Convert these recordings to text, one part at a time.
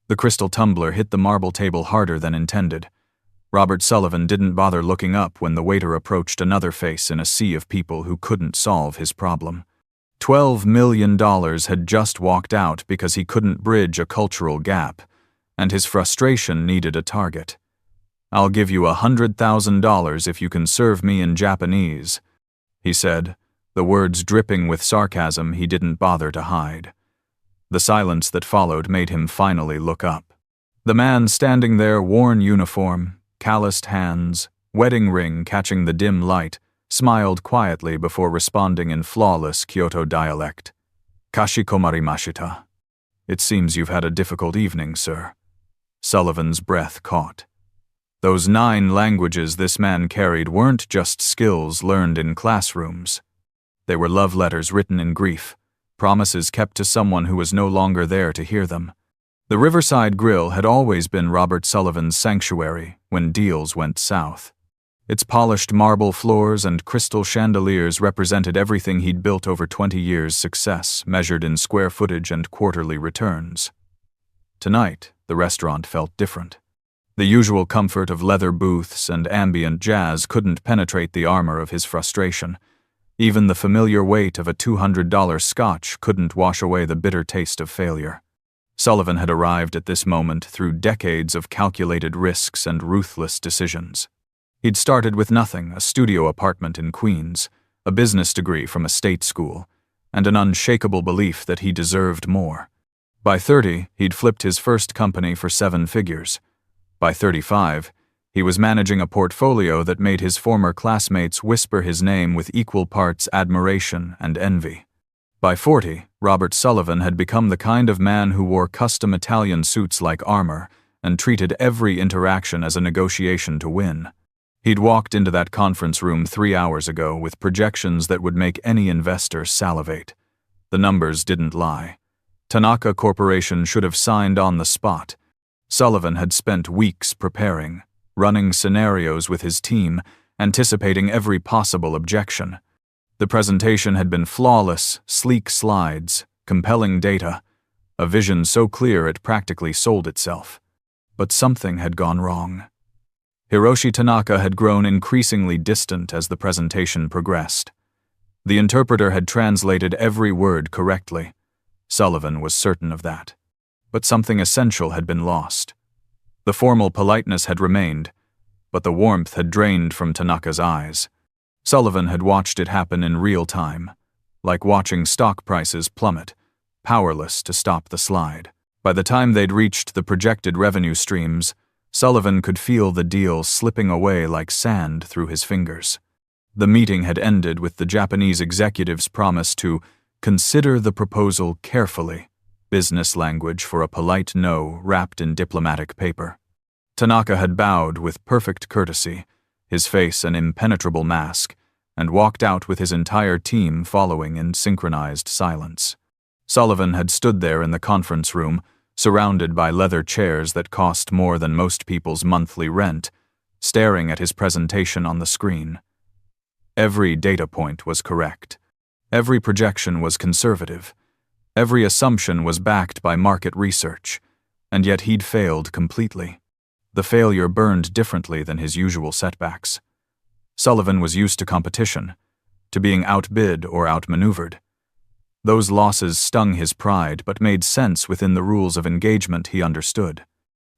The crystal tumbler hit the marble table harder than intended. Robert Sullivan didn't bother looking up when the waiter approached another face in a sea of people who couldn't solve his problem. $12 million had just walked out because he couldn't bridge a cultural gap, and his frustration needed a target. "I'll give you $100,000 if you can serve me in Japanese," he said, the words dripping with sarcasm he didn't bother to hide. The silence that followed made him finally look up. The man standing there, worn uniform, calloused hands, wedding ring catching the dim light, smiled quietly before responding in flawless Kyoto dialect. "Kashikomarimashita. It seems you've had a difficult evening, sir." Sullivan's breath caught. Those 9 languages this man carried weren't just skills learned in classrooms. They were love letters written in grief, promises kept to someone who was no longer there to hear them. The Riverside Grill had always been Robert Sullivan's sanctuary when deals went south. Its polished marble floors and crystal chandeliers represented everything he'd built over 20 years' success, measured in square footage and quarterly returns. Tonight, the restaurant felt different. The usual comfort of leather booths and ambient jazz couldn't penetrate the armor of his frustration. Even the familiar weight of a $200 scotch couldn't wash away the bitter taste of failure. Sullivan had arrived at this moment through decades of calculated risks and ruthless decisions. He'd started with nothing, a studio apartment in Queens, a business degree from a state school, and an unshakable belief that he deserved more. By 30, he'd flipped his first company for 7 figures. By 35, he was managing a portfolio that made his former classmates whisper his name with equal parts admiration and envy. By 40, Robert Sullivan had become the kind of man who wore custom Italian suits like armor and treated every interaction as a negotiation to win. He'd walked into that conference room 3 hours ago with projections that would make any investor salivate. The numbers didn't lie. Tanaka Corporation should have signed on the spot. Sullivan had spent weeks preparing, running scenarios with his team, anticipating every possible objection. The presentation had been flawless, sleek slides, compelling data, a vision so clear it practically sold itself. But something had gone wrong. Hiroshi Tanaka had grown increasingly distant as the presentation progressed. The interpreter had translated every word correctly. Sullivan was certain of that. But something essential had been lost. The formal politeness had remained, but the warmth had drained from Tanaka's eyes. Sullivan had watched it happen in real time, like watching stock prices plummet, powerless to stop the slide. By the time they'd reached the projected revenue streams, Sullivan could feel the deal slipping away like sand through his fingers. The meeting had ended with the Japanese executive's promise to consider the proposal carefully, business language for a polite no wrapped in diplomatic paper. Tanaka had bowed with perfect courtesy, his face an impenetrable mask, and walked out with his entire team following in synchronized silence. Sullivan had stood there in the conference room, surrounded by leather chairs that cost more than most people's monthly rent, staring at his presentation on the screen. Every data point was correct. Every projection was conservative. Every assumption was backed by market research, and yet he'd failed completely. The failure burned differently than his usual setbacks. Sullivan was used to competition, to being outbid or outmaneuvered. Those losses stung his pride but made sense within the rules of engagement he understood.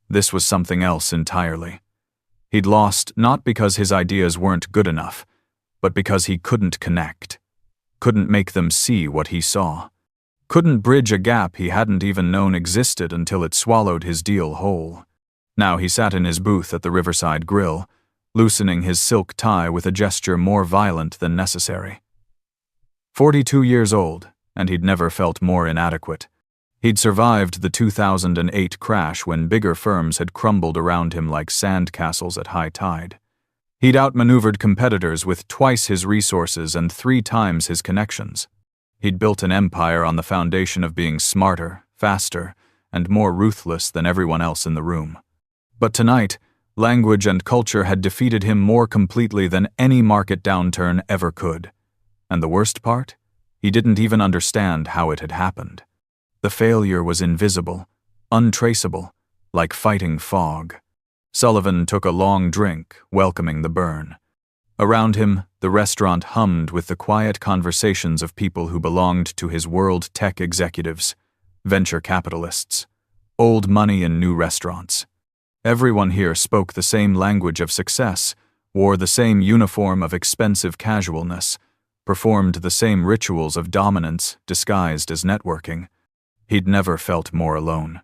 This was something else entirely. He'd lost not because his ideas weren't good enough, but because he couldn't connect, couldn't make them see what he saw, couldn't bridge a gap he hadn't even known existed until it swallowed his deal whole. Now he sat in his booth at the Riverside Grill, loosening his silk tie with a gesture more violent than necessary. 42 years old, and he'd never felt more inadequate. He'd survived the 2008 crash when bigger firms had crumbled around him like sandcastles at high tide. He'd outmaneuvered competitors with twice his resources and 3 times his connections. He'd built an empire on the foundation of being smarter, faster, and more ruthless than everyone else in the room. But tonight, language and culture had defeated him more completely than any market downturn ever could. And the worst part? He didn't even understand how it had happened. The failure was invisible, untraceable, like fighting fog. Sullivan took a long drink, welcoming the burn. Around him, the restaurant hummed with the quiet conversations of people who belonged to his world tech executives, venture capitalists, old money in new restaurants. Everyone here spoke the same language of success, wore the same uniform of expensive casualness, performed the same rituals of dominance disguised as networking. He'd never felt more alone.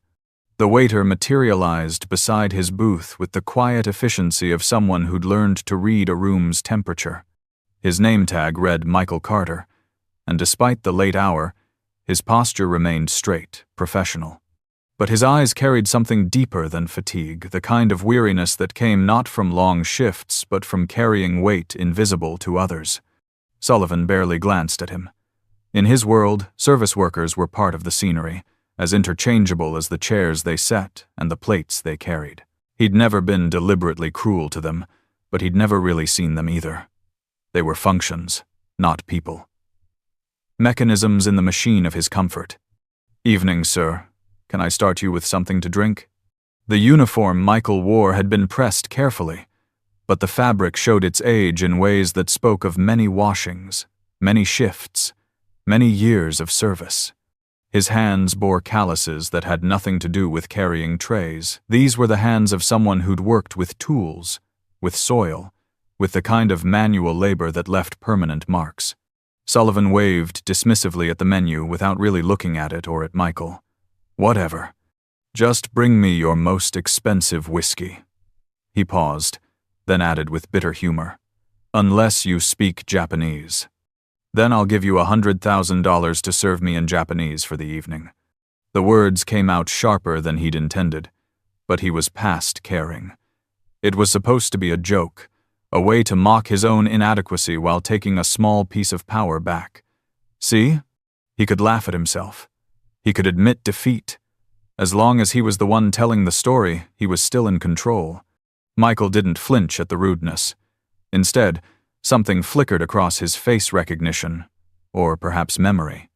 The waiter materialized beside his booth with the quiet efficiency of someone who'd learned to read a room's temperature. His name tag read Michael Carter, and despite the late hour, his posture remained straight, professional. But his eyes carried something deeper than fatigue, the kind of weariness that came not from long shifts, but from carrying weight invisible to others. Sullivan barely glanced at him. In his world, service workers were part of the scenery, as interchangeable as the chairs they set and the plates they carried. He'd never been deliberately cruel to them, but he'd never really seen them either. They were functions, not people. Mechanisms in the machine of his comfort. "Evening, sir. Can I start you with something to drink?" The uniform Michael wore had been pressed carefully, but the fabric showed its age in ways that spoke of many washings, many shifts, many years of service. His hands bore calluses that had nothing to do with carrying trays. These were the hands of someone who'd worked with tools, with soil, with the kind of manual labor that left permanent marks. Sullivan waved dismissively at the menu without really looking at it or at Michael. "Whatever. Just bring me your most expensive whiskey." He paused, then added with bitter humor, "Unless you speak Japanese. Then I'll give you $100,000 to serve me in Japanese for the evening." The words came out sharper than he'd intended, but he was past caring. It was supposed to be a joke, a way to mock his own inadequacy while taking a small piece of power back. See? He could laugh at himself. He could admit defeat. As long as he was the one telling the story, he was still in control. Michael didn't flinch at the rudeness. Instead, something flickered across his face recognition, or perhaps memory.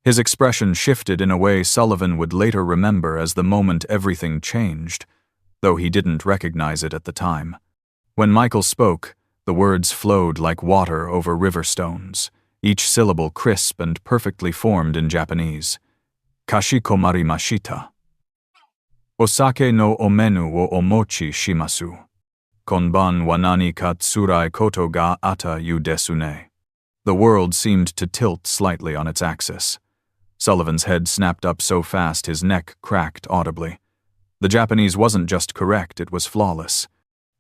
His expression shifted in a way Sullivan would later remember as the moment everything changed, though he didn't recognize it at the time. When Michael spoke, the words flowed like water over river stones, each syllable crisp and perfectly formed in Japanese. "Kashikomarimashita. Osake no omenu wo omochi shimasu. Konban wa nani ka tsurai koto ga atta yu desu ne." The world seemed to tilt slightly on its axis. Sullivan's head snapped up so fast his neck cracked audibly. The Japanese wasn't just correct, it was flawless.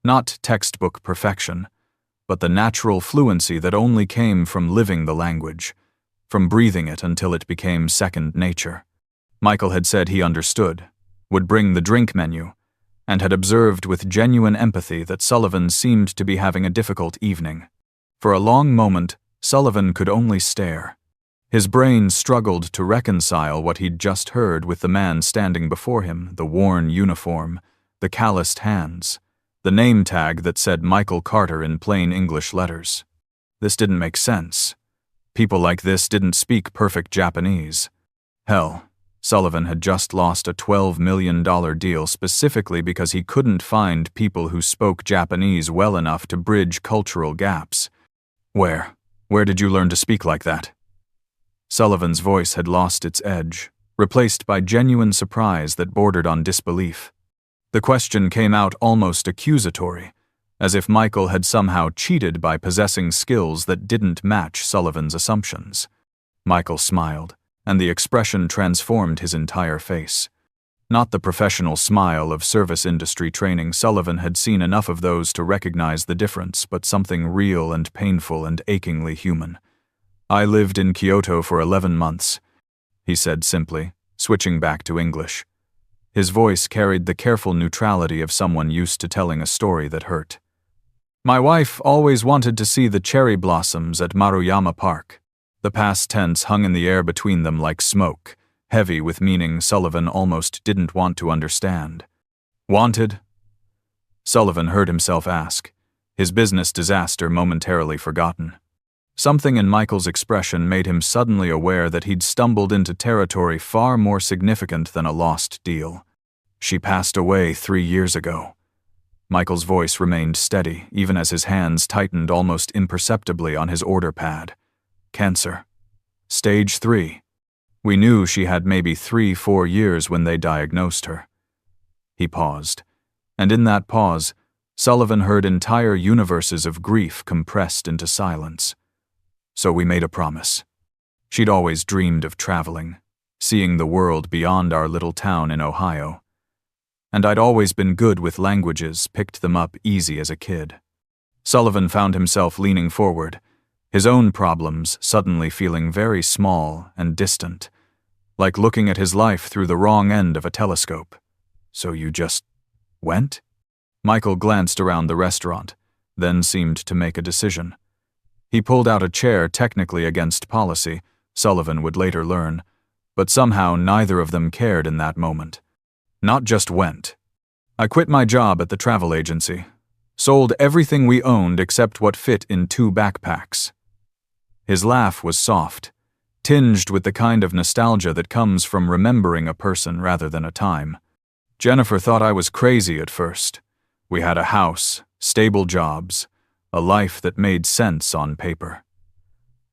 Not textbook perfection, but the natural fluency that only came from living the language, from breathing it until it became second nature. Michael had said he understood, would bring the drink menu, and had observed with genuine empathy that Sullivan seemed to be having a difficult evening. For a long moment, Sullivan could only stare. His brain struggled to reconcile what he'd just heard with the man standing before him, the worn uniform, the calloused hands, the name tag that said Michael Carter in plain English letters. This didn't make sense. People like this didn't speak perfect Japanese. Hell, Sullivan had just lost a $12 million deal specifically because he couldn't find people who spoke Japanese well enough to bridge cultural gaps. Where did you learn to speak like that?" Sullivan's voice had lost its edge, replaced by genuine surprise that bordered on disbelief. The question came out almost accusatory, as if Michael had somehow cheated by possessing skills that didn't match Sullivan's assumptions. Michael smiled, and the expression transformed his entire face. Not the professional smile of service industry training. Sullivan had seen enough of those to recognize the difference, but something real and painful and achingly human. "I lived in Kyoto for 11 months, he said simply, switching back to English. His voice carried the careful neutrality of someone used to telling a story that hurt. "My wife always wanted to see the cherry blossoms at Maruyama Park." The past tense hung in the air between them like smoke, heavy with meaning Sullivan almost didn't want to understand. "Wanted?" Sullivan heard himself ask, his business disaster momentarily forgotten. Something in Michael's expression made him suddenly aware that he'd stumbled into territory far more significant than a lost deal. She passed away 3 years ago. Michael's voice remained steady, even as his hands tightened almost imperceptibly on his order pad. Cancer. Stage 3. We knew she had maybe 3-4 years when they diagnosed her. He paused, and in that pause, Sullivan heard entire universes of grief compressed into silence. So we made a promise. She'd always dreamed of traveling, seeing the world beyond our little town in Ohio. And I'd always been good with languages, picked them up easy as a kid. Sullivan found himself leaning forward, his own problems suddenly feeling very small and distant, like looking at his life through the wrong end of a telescope. So you just went? Michael glanced around the restaurant, then seemed to make a decision. He pulled out a chair technically against policy, Sullivan would later learn, but somehow neither of them cared in that moment. Not just went. I quit my job at the travel agency, sold everything we owned except what fit in 2 backpacks. His laugh was soft, tinged with the kind of nostalgia that comes from remembering a person rather than a time. Jennifer thought I was crazy at first. We had a house, stable jobs, a life that made sense on paper.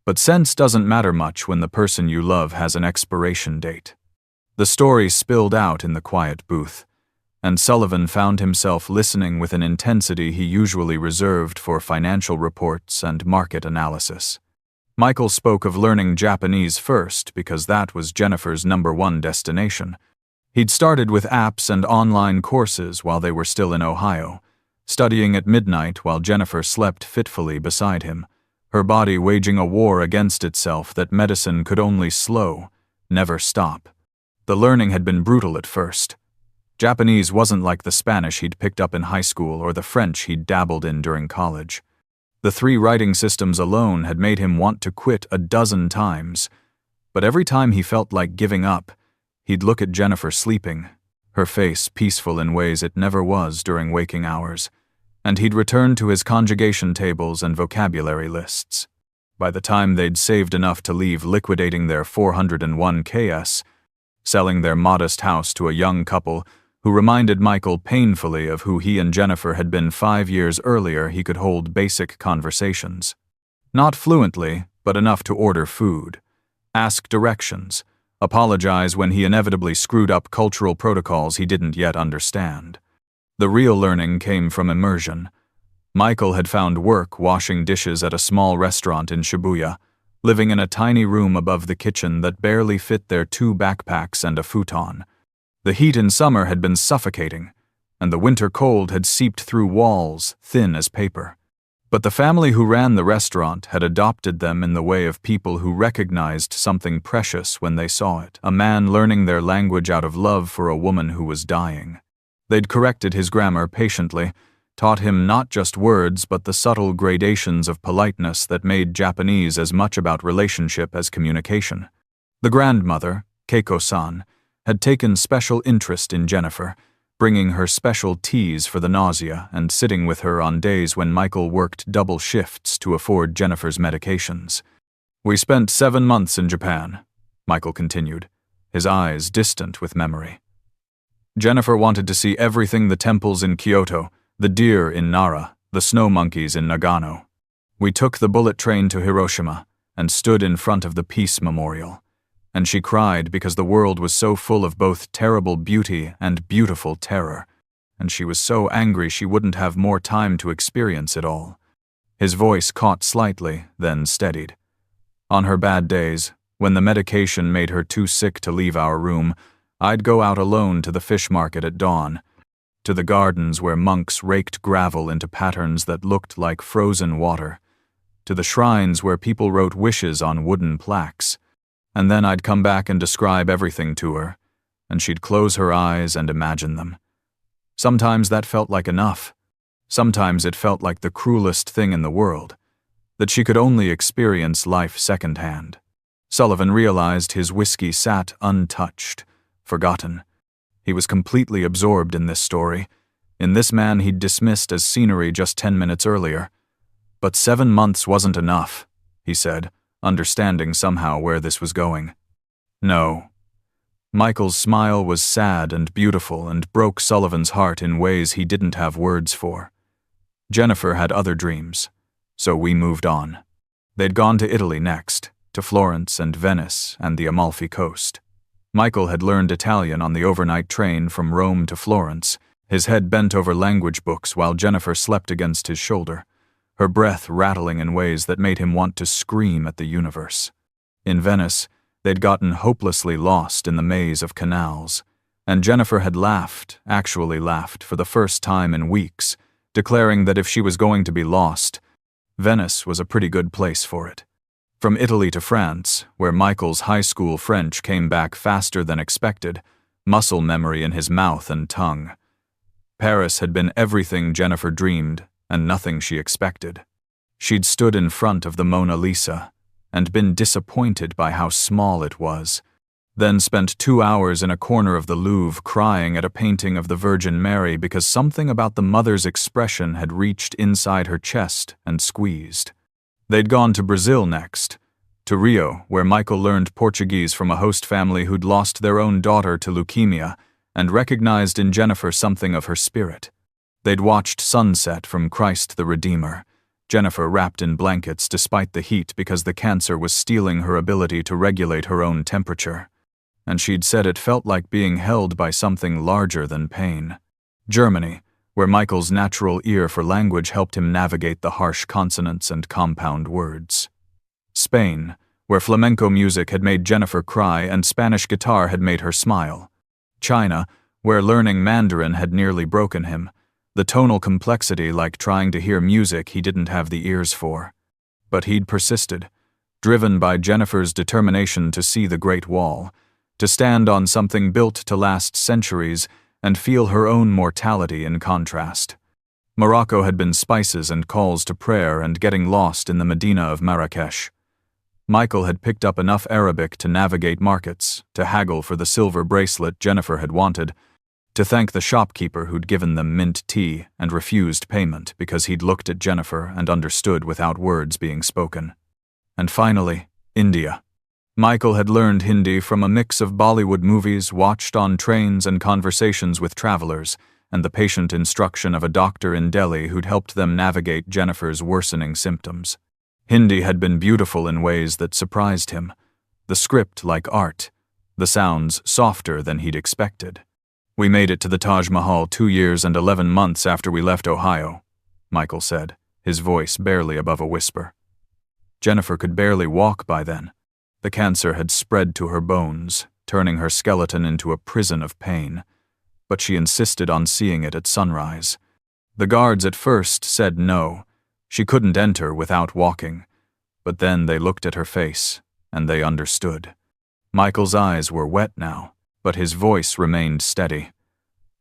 But sense doesn't matter much when the person you love has an expiration date. The story spilled out in the quiet booth, and Sullivan found himself listening with an intensity he usually reserved for financial reports and market analysis. Michael spoke of learning Japanese first because that was Jennifer's #1 destination. He'd started with apps and online courses while they were still in Ohio, studying at midnight while Jennifer slept fitfully beside him, her body waging a war against itself that medicine could only slow, never stop. The learning had been brutal at first. Japanese wasn't like the Spanish he'd picked up in high school or the French he'd dabbled in during college. The 3 writing systems alone had made him want to quit a dozen times, but every time he felt like giving up, he'd look at Jennifer sleeping, her face peaceful in ways it never was during waking hours, and he'd return to his conjugation tables and vocabulary lists. By the time they'd saved enough to leave liquidating their 401 KS, selling their modest house to a young couple who reminded Michael painfully of who he and Jennifer had been 5 years earlier, he could hold basic conversations. Not fluently, but enough to order food, ask directions, apologize when he inevitably screwed up cultural protocols he didn't yet understand. The real learning came from immersion. Michael had found work washing dishes at a small restaurant in Shibuya, living in a tiny room above the kitchen that barely fit their 2 backpacks and a futon. The heat in summer had been suffocating, and the winter cold had seeped through walls thin as paper. But the family who ran the restaurant had adopted them in the way of people who recognized something precious when they saw it, a man learning their language out of love for a woman who was dying. They'd corrected his grammar patiently, taught him not just words but the subtle gradations of politeness that made Japanese as much about relationship as communication. The grandmother, Keiko-san, had taken special interest in Jennifer, bringing her special teas for the nausea and sitting with her on days when Michael worked double shifts to afford Jennifer's medications. We spent 7 months in Japan, Michael continued, his eyes distant with memory. Jennifer wanted to see everything: the temples in Kyoto, the deer in Nara, the snow monkeys in Nagano. We took the bullet train to Hiroshima and stood in front of the Peace Memorial, and she cried because the world was so full of both terrible beauty and beautiful terror, and she was so angry she wouldn't have more time to experience it all. His voice caught slightly, then steadied. On her bad days, when the medication made her too sick to leave our room, I'd go out alone to the fish market at dawn, to the gardens where monks raked gravel into patterns that looked like frozen water, to the shrines where people wrote wishes on wooden plaques, and then I'd come back and describe everything to her, and she'd close her eyes and imagine them. Sometimes that felt like enough. Sometimes it felt like the cruelest thing in the world, that she could only experience life secondhand. Sullivan realized his whiskey sat untouched, forgotten. He was completely absorbed in this story, in this man he'd dismissed as scenery just 10 minutes earlier. But 7 months wasn't enough, he said, understanding somehow where this was going. No. Michael's smile was sad and beautiful and broke Sullivan's heart in ways he didn't have words for. Jennifer had other dreams, so we moved on. They'd gone to Italy next, to Florence and Venice and the Amalfi Coast. Michael had learned Italian on the overnight train from Rome to Florence, his head bent over language books while Jennifer slept against his shoulder, her breath rattling in ways that made him want to scream at the universe. In Venice, they'd gotten hopelessly lost in the maze of canals, and Jennifer had laughed, actually laughed, for the first time in weeks, declaring that if she was going to be lost, Venice was a pretty good place for it. From Italy to France, where Michael's high school French came back faster than expected, muscle memory in his mouth and tongue. Paris had been everything Jennifer dreamed, and nothing she expected. She'd stood in front of the Mona Lisa, and been disappointed by how small it was, then spent 2 hours in a corner of the Louvre crying at a painting of the Virgin Mary because something about the mother's expression had reached inside her chest and squeezed. They'd gone to Brazil next, to Rio, where Michael learned Portuguese from a host family who'd lost their own daughter to leukemia and recognized in Jennifer something of her spirit. They'd watched sunset from Christ the Redeemer, Jennifer wrapped in blankets despite the heat because the cancer was stealing her ability to regulate her own temperature. And she'd said it felt like being held by something larger than pain. Germany, where Michael's natural ear for language helped him navigate the harsh consonants and compound words. Spain, where flamenco music had made Jennifer cry and Spanish guitar had made her smile. China, where learning Mandarin had nearly broken him, the tonal complexity like trying to hear music he didn't have the ears for. But he'd persisted, driven by Jennifer's determination to see the Great Wall, to stand on something built to last centuries and feel her own mortality in contrast. Morocco had been spices and calls to prayer and getting lost in the Medina of Marrakesh. Michael had picked up enough Arabic to navigate markets, to haggle for the silver bracelet Jennifer had wanted, to thank the shopkeeper who'd given them mint tea and refused payment because he'd looked at Jennifer and understood without words being spoken. And finally, India. Michael had learned Hindi from a mix of Bollywood movies watched on trains and conversations with travelers, and the patient instruction of a doctor in Delhi who'd helped them navigate Jennifer's worsening symptoms. Hindi had been beautiful in ways that surprised him, the script like art, the sounds softer than he'd expected. We made it to the Taj Mahal 2 years and 11 months after we left Ohio, Michael said, his voice barely above a whisper. Jennifer could barely walk by then. The cancer had spread to her bones, turning her skeleton into a prison of pain, but she insisted on seeing it at sunrise. The guards at first said no, she couldn't enter without walking, but then they looked at her face, and they understood. Michael's eyes were wet now, but his voice remained steady.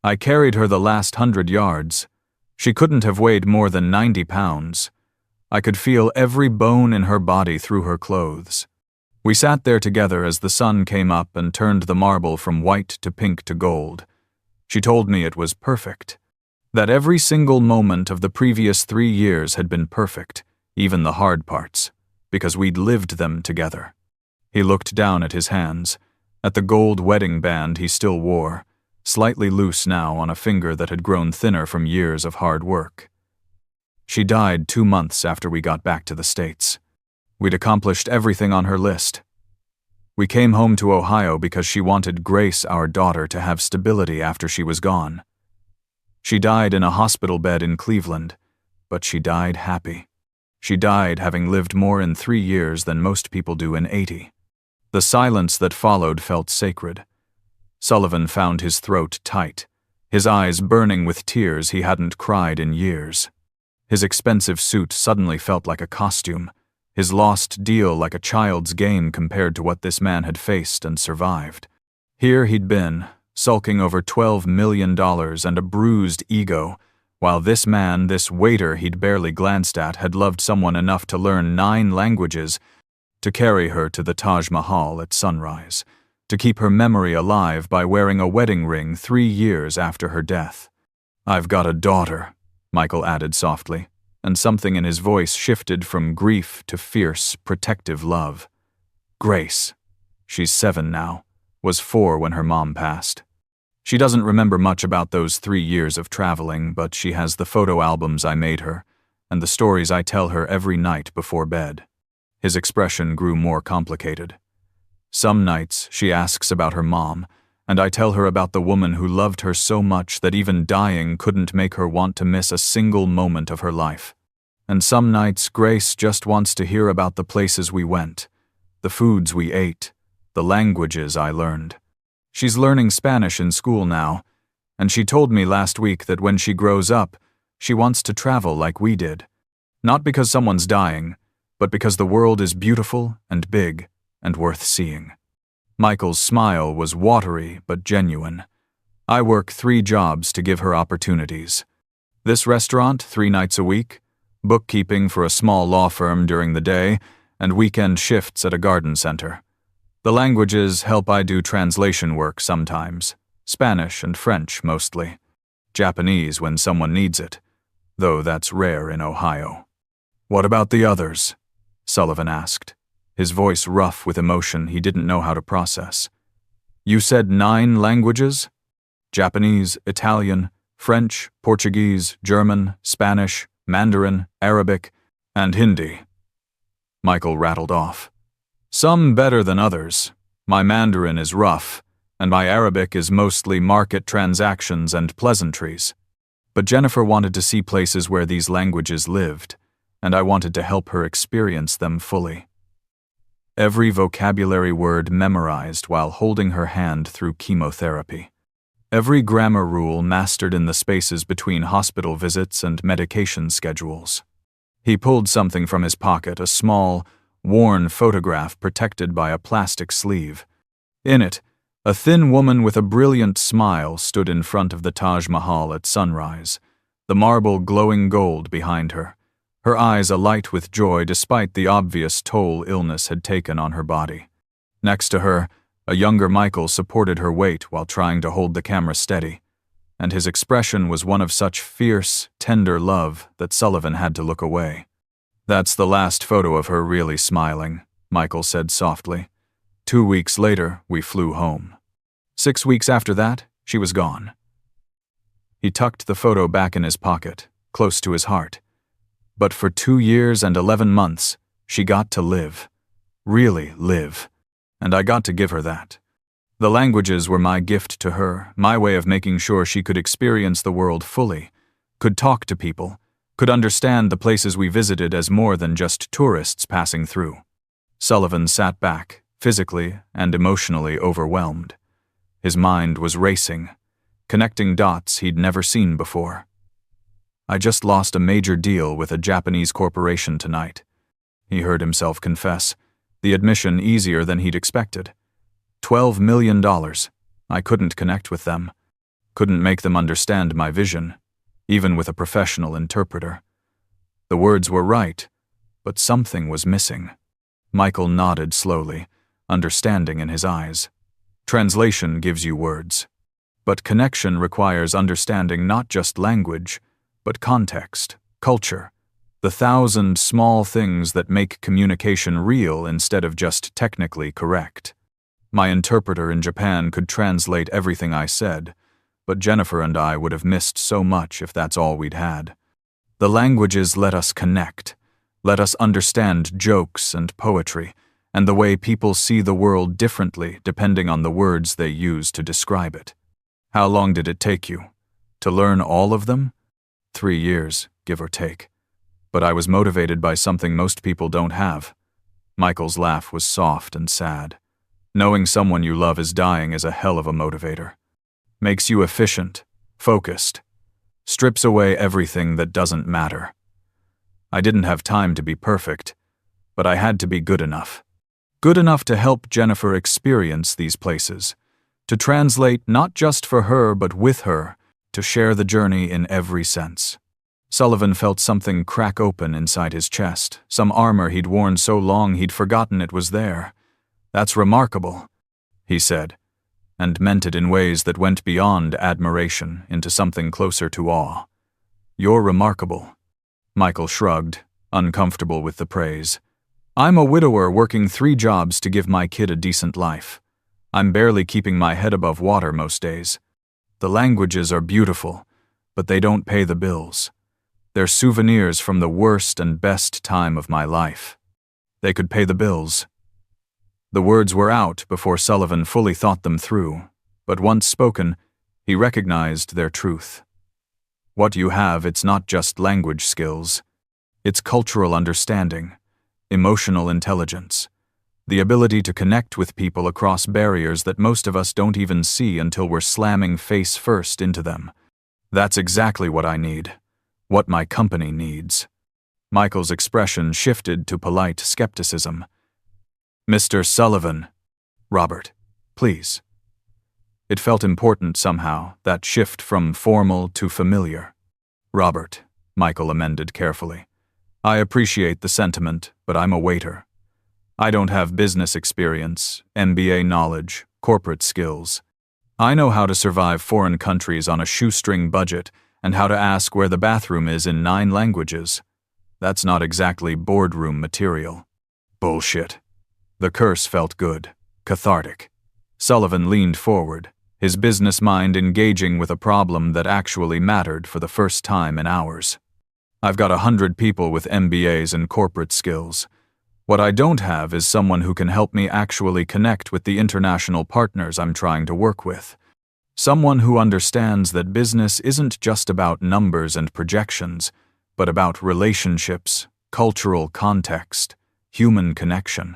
I carried her the last 100 yards. She couldn't have weighed more than 90 pounds. I could feel every bone in her body through her clothes. We sat there together as the sun came up and turned the marble from white to pink to gold. She told me it was perfect, that every single moment of the previous 3 years had been perfect, even the hard parts, because we'd lived them together. He looked down at his hands, at the gold wedding band he still wore, slightly loose now on a finger that had grown thinner from years of hard work. She died 2 months after we got back to the States. We'd accomplished everything on her list. We came home to Ohio because she wanted Grace, our daughter, to have stability after she was gone. She died in a hospital bed in Cleveland, but she died happy. She died having lived more in 3 years than most people do in 80. The silence that followed felt sacred. Sullivan found his throat tight, his eyes burning with tears he hadn't cried in years. His expensive suit suddenly felt like a costume, his lost deal like a child's game compared to what this man had faced and survived. Here he'd been, sulking over $12 million and a bruised ego, while this man, this waiter he'd barely glanced at, had loved someone enough to learn 9 languages, to carry her to the Taj Mahal at sunrise, to keep her memory alive by wearing a wedding ring 3 years after her death. I've got a daughter, Michael added softly, and something in his voice shifted from grief to fierce, protective love. Grace. She's 7 now, was 4 when her mom passed. She doesn't remember much about those 3 years of traveling, but she has the photo albums I made her, and the stories I tell her every night before bed. His expression grew more complicated. Some nights she asks about her mom, and I tell her about the woman who loved her so much that even dying couldn't make her want to miss a single moment of her life. And some nights Grace just wants to hear about the places we went, the foods we ate, the languages I learned. She's learning Spanish in school now, and she told me last week that when she grows up, she wants to travel like we did. Not because someone's dying, but because the world is beautiful and big and worth seeing. Michael's smile was watery but genuine. I work 3 jobs to give her opportunities. This restaurant 3 nights a week, bookkeeping for a small law firm during the day, and weekend shifts at a garden center. The languages help I do translation work sometimes, Spanish and French mostly. Japanese when someone needs it, though that's rare in Ohio. "What about the others?" Sullivan asked, his voice rough with emotion he didn't know how to process. "You said 9 languages? Japanese, Italian, French, Portuguese, German, Spanish, Mandarin, Arabic, and Hindi." Michael rattled off. "Some better than others. My Mandarin is rough, and my Arabic is mostly market transactions and pleasantries. But Jennifer wanted to see places where these languages lived, and I wanted to help her experience them fully." Every vocabulary word memorized while holding her hand through chemotherapy. Every grammar rule mastered in the spaces between hospital visits and medication schedules. He pulled something from his pocket, a small, worn photograph protected by a plastic sleeve. In it, a thin woman with a brilliant smile stood in front of the Taj Mahal at sunrise, the marble glowing gold behind her, her eyes alight with joy despite the obvious toll illness had taken on her body. Next to her, a younger Michael supported her weight while trying to hold the camera steady, and his expression was one of such fierce, tender love that Sullivan had to look away. "That's the last photo of her really smiling," Michael said softly. 2 weeks later, we flew home. 6 weeks after that, she was gone. He tucked the photo back in his pocket, close to his heart. But for 2 years and 11 months, she got to live. Really live. And I got to give her that. The languages were my gift to her, my way of making sure she could experience the world fully, could talk to people, could understand the places we visited as more than just tourists passing through. Sullivan sat back, physically and emotionally overwhelmed. His mind was racing, connecting dots he'd never seen before. "I just lost a major deal with a Japanese corporation tonight," he heard himself confess, the admission easier than he'd expected. $12 million. I couldn't connect with them. Couldn't make them understand my vision, even with a professional interpreter. The words were right, but something was missing. Michael nodded slowly, understanding in his eyes. Translation gives you words, but connection requires understanding not just language, but context, culture, the 1,000 small things that make communication real instead of just technically correct. My interpreter in Japan could translate everything I said, but Jennifer and I would have missed so much if that's all we'd had. The languages let us connect, let us understand jokes and poetry, and the way people see the world differently depending on the words they use to describe it. How long did it take you? To learn all of them? 3 years, give or take. But I was motivated by something most people don't have. Michael's laugh was soft and sad. Knowing someone you love is dying is a hell of a motivator. Makes you efficient, focused, strips away everything that doesn't matter. I didn't have time to be perfect, but I had to be good enough. Good enough to help Jennifer experience these places, to translate not just for her but with her, to share the journey in every sense. Sullivan felt something crack open inside his chest, some armor he'd worn so long he'd forgotten it was there. "That's remarkable," he said, and meant it in ways that went beyond admiration into something closer to awe. "You're remarkable." Michael shrugged, uncomfortable with the praise. "I'm a widower working 3 jobs to give my kid a decent life. I'm barely keeping my head above water most days. The languages are beautiful, but they don't pay the bills. They're souvenirs from the worst and best time of my life. They could pay the bills. The words were out before Sullivan fully thought them through, but once spoken, he recognized their truth. What you have, it's not just language skills. It's cultural understanding, emotional intelligence, the ability to connect with people across barriers that most of us don't even see until we're slamming face first into them. That's exactly what I need, what my company needs. Michael's expression shifted to polite skepticism. Mr. Sullivan. Robert, please. It felt important somehow, that shift from formal to familiar. Robert, Michael amended carefully. I appreciate the sentiment, but I'm a waiter. I don't have business experience, MBA knowledge, corporate skills. I know how to survive foreign countries on a shoestring budget and how to ask where the bathroom is in 9 languages. That's not exactly boardroom material. Bullshit. The curse felt good, cathartic. Sullivan leaned forward, his business mind engaging with a problem that actually mattered for the first time in hours. I've got 100 people with MBAs and corporate skills. What I don't have is someone who can help me actually connect with the international partners I'm trying to work with. Someone who understands that business isn't just about numbers and projections, but about relationships, cultural context, human connection.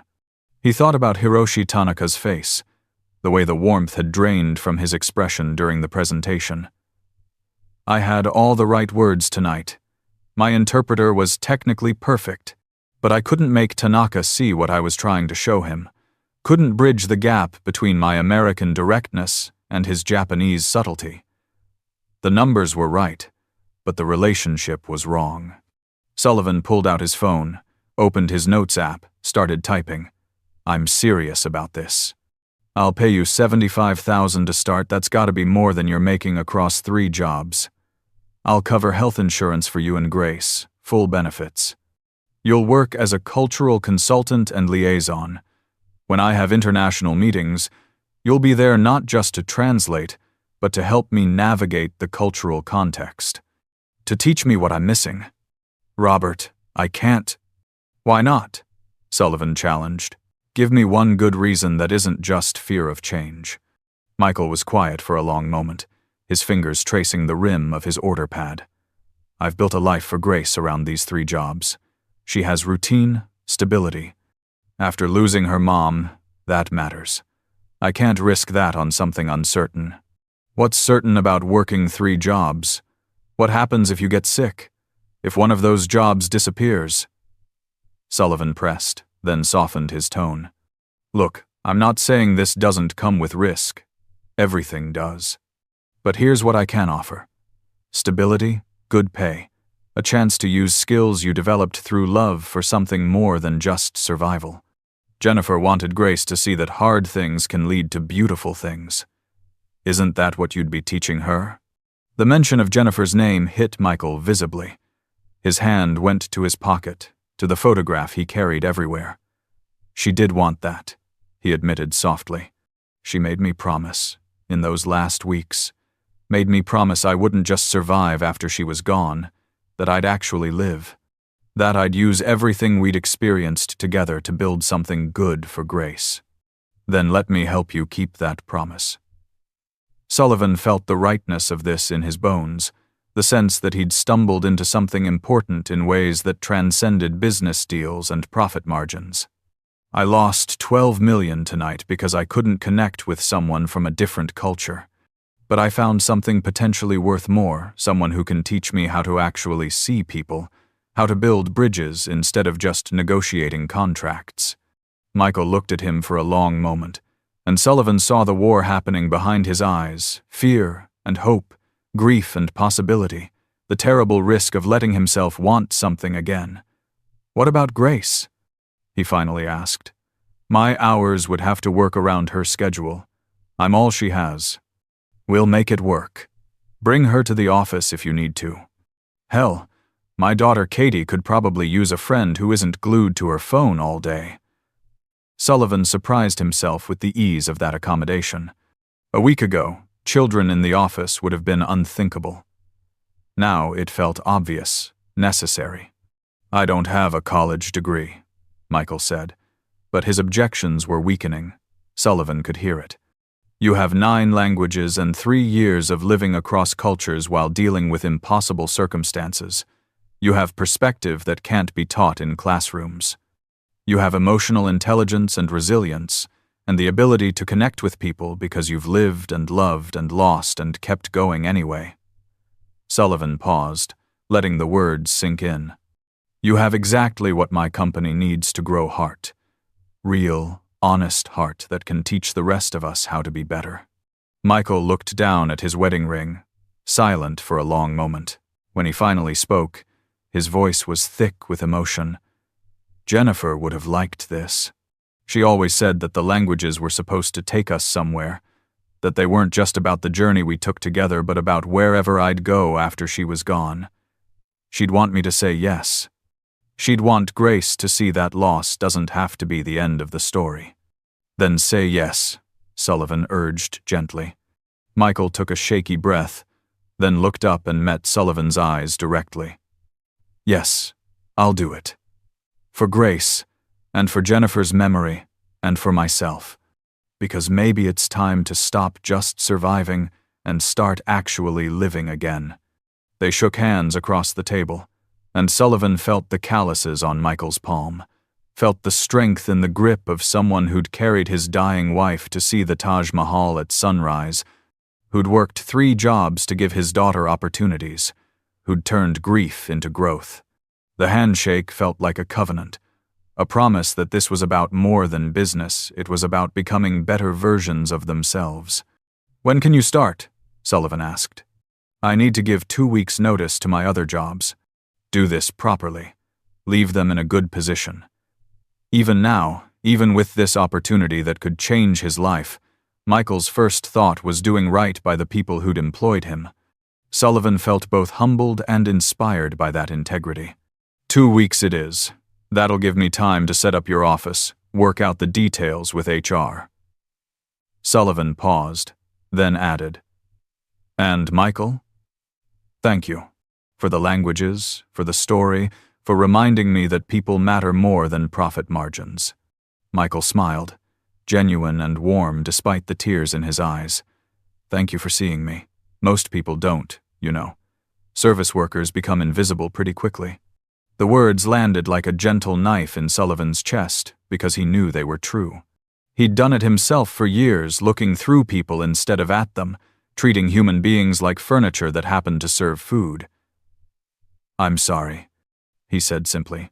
He thought about Hiroshi Tanaka's face, the way the warmth had drained from his expression during the presentation. I had all the right words tonight. My interpreter was technically perfect, but I couldn't make Tanaka see what I was trying to show him, couldn't bridge the gap between my American directness and his Japanese subtlety. The numbers were right, but the relationship was wrong. Sullivan pulled out his phone, opened his notes app, started typing. I'm serious about this. I'll pay you $75,000 to start. That's gotta be more than you're making across 3 jobs. I'll cover health insurance for you and Grace, full benefits. You'll work as a cultural consultant and liaison. When I have international meetings, you'll be there not just to translate, but to help me navigate the cultural context. To teach me what I'm missing. Robert, I can't. Why not? Sullivan challenged. Give me one good reason that isn't just fear of change. Michael was quiet for a long moment, his fingers tracing the rim of his order pad. I've built a life for Grace around these 3 jobs. She has routine, stability. After losing her mom, that matters. I can't risk that on something uncertain. What's certain about working 3 jobs? What happens if you get sick? If one of those jobs disappears? Sullivan pressed, then softened his tone. Look, I'm not saying this doesn't come with risk. Everything does. But here's what I can offer. Stability, good pay. A chance to use skills you developed through love for something more than just survival. Jennifer wanted Grace to see that hard things can lead to beautiful things. Isn't that what you'd be teaching her? The mention of Jennifer's name hit Michael visibly. His hand went to his pocket, to the photograph he carried everywhere. She did want that, he admitted softly. She made me promise, in those last weeks, made me promise I wouldn't just survive after she was gone, that I'd actually live, that I'd use everything we'd experienced together to build something good for Grace. Then let me help you keep that promise. Sullivan felt the rightness of this in his bones, the sense that he'd stumbled into something important in ways that transcended business deals and profit margins. I lost $12 million tonight because I couldn't connect with someone from a different culture. But I found something potentially worth more, someone who can teach me how to actually see people, how to build bridges instead of just negotiating contracts. Michael looked at him for a long moment, and Sullivan saw the war happening behind his eyes, fear and hope, grief and possibility, the terrible risk of letting himself want something again. What about Grace? He finally asked. My hours would have to work around her schedule. I'm all she has. We'll make it work. Bring her to the office if you need to. Hell, my daughter Katie could probably use a friend who isn't glued to her phone all day. Sullivan surprised himself with the ease of that accommodation. A week ago, children in the office would have been unthinkable. Now it felt obvious, necessary. "I don't have a college degree," Michael said, but his objections were weakening. Sullivan could hear it. "You have 9 languages and 3 years of living across cultures while dealing with impossible circumstances. You have perspective that can't be taught in classrooms. You have emotional intelligence and resilience, and the ability to connect with people because you've lived and loved and lost and kept going anyway." Sullivan paused, letting the words sink in. "You have exactly what my company needs to grow heart. Real, honest heart that can teach the rest of us how to be better." Michael looked down at his wedding ring, silent for a long moment. When he finally spoke, his voice was thick with emotion. "Jennifer would have liked this. She always said that the languages were supposed to take us somewhere, that they weren't just about the journey we took together but about wherever I'd go after she was gone. She'd want me to say yes. She'd want Grace to see that loss doesn't have to be the end of the story." "Then say yes," Sullivan urged gently. Michael took a shaky breath, then looked up and met Sullivan's eyes directly. "Yes, I'll do it. For Grace, and for Jennifer's memory, and for myself. Because maybe it's time to stop just surviving and start actually living again." They shook hands across the table, and Sullivan felt the calluses on Michael's palm, felt the strength in the grip of someone who'd carried his dying wife to see the Taj Mahal at sunrise, who'd worked 3 jobs to give his daughter opportunities, who'd turned grief into growth. The handshake felt like a covenant, a promise that this was about more than business, it was about becoming better versions of themselves. "When can you start?" Sullivan asked. "I need to give 2 weeks' notice to my other jobs. Do this properly. Leave them in a good position." Even now, even with this opportunity that could change his life, Michael's first thought was doing right by the people who'd employed him. Sullivan felt both humbled and inspired by that integrity. 2 weeks it is. That'll give me time to set up your office, work out the details with HR. Sullivan paused, then added, "And Michael? Thank you. For the languages, for the story, for reminding me that people matter more than profit margins." Michael smiled, genuine and warm despite the tears in his eyes. "Thank you for seeing me. Most people don't, you know. Service workers become invisible pretty quickly." The words landed like a gentle knife in Sullivan's chest because he knew they were true. He'd done it himself for years, looking through people instead of at them, treating human beings like furniture that happened to serve food. "I'm sorry," he said simply.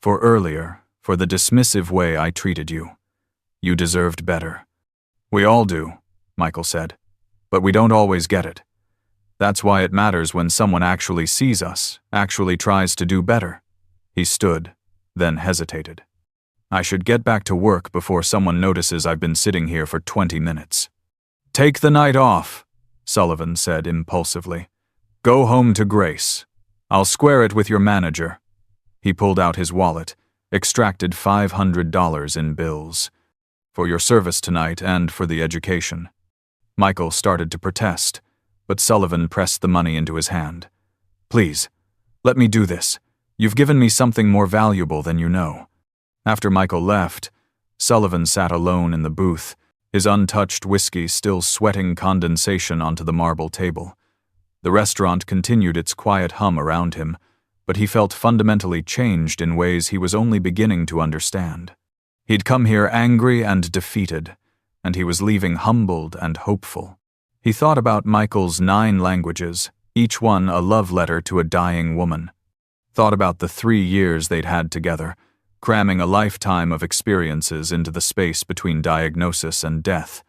"For earlier, for the dismissive way I treated you. You deserved better." "We all do," Michael said, "but we don't always get it. That's why it matters when someone actually sees us, actually tries to do better." He stood, then hesitated. "I should get back to work before someone notices I've been sitting here for 20 minutes. "Take the night off," Sullivan said impulsively. "Go home to Grace. I'll square it with your manager." He pulled out his wallet, extracted $500 in bills. "For your service tonight and for the education." Michael started to protest, but Sullivan pressed the money into his hand. "Please, let me do this. You've given me something more valuable than you know." After Michael left, Sullivan sat alone in the booth, his untouched whiskey still sweating condensation onto the marble table. The restaurant continued its quiet hum around him, but he felt fundamentally changed in ways he was only beginning to understand. He'd come here angry and defeated, and he was leaving humbled and hopeful. He thought about Michael's 9 languages, each one a love letter to a dying woman. Thought about the 3 years they'd had together, cramming a lifetime of experiences into the space between diagnosis and death.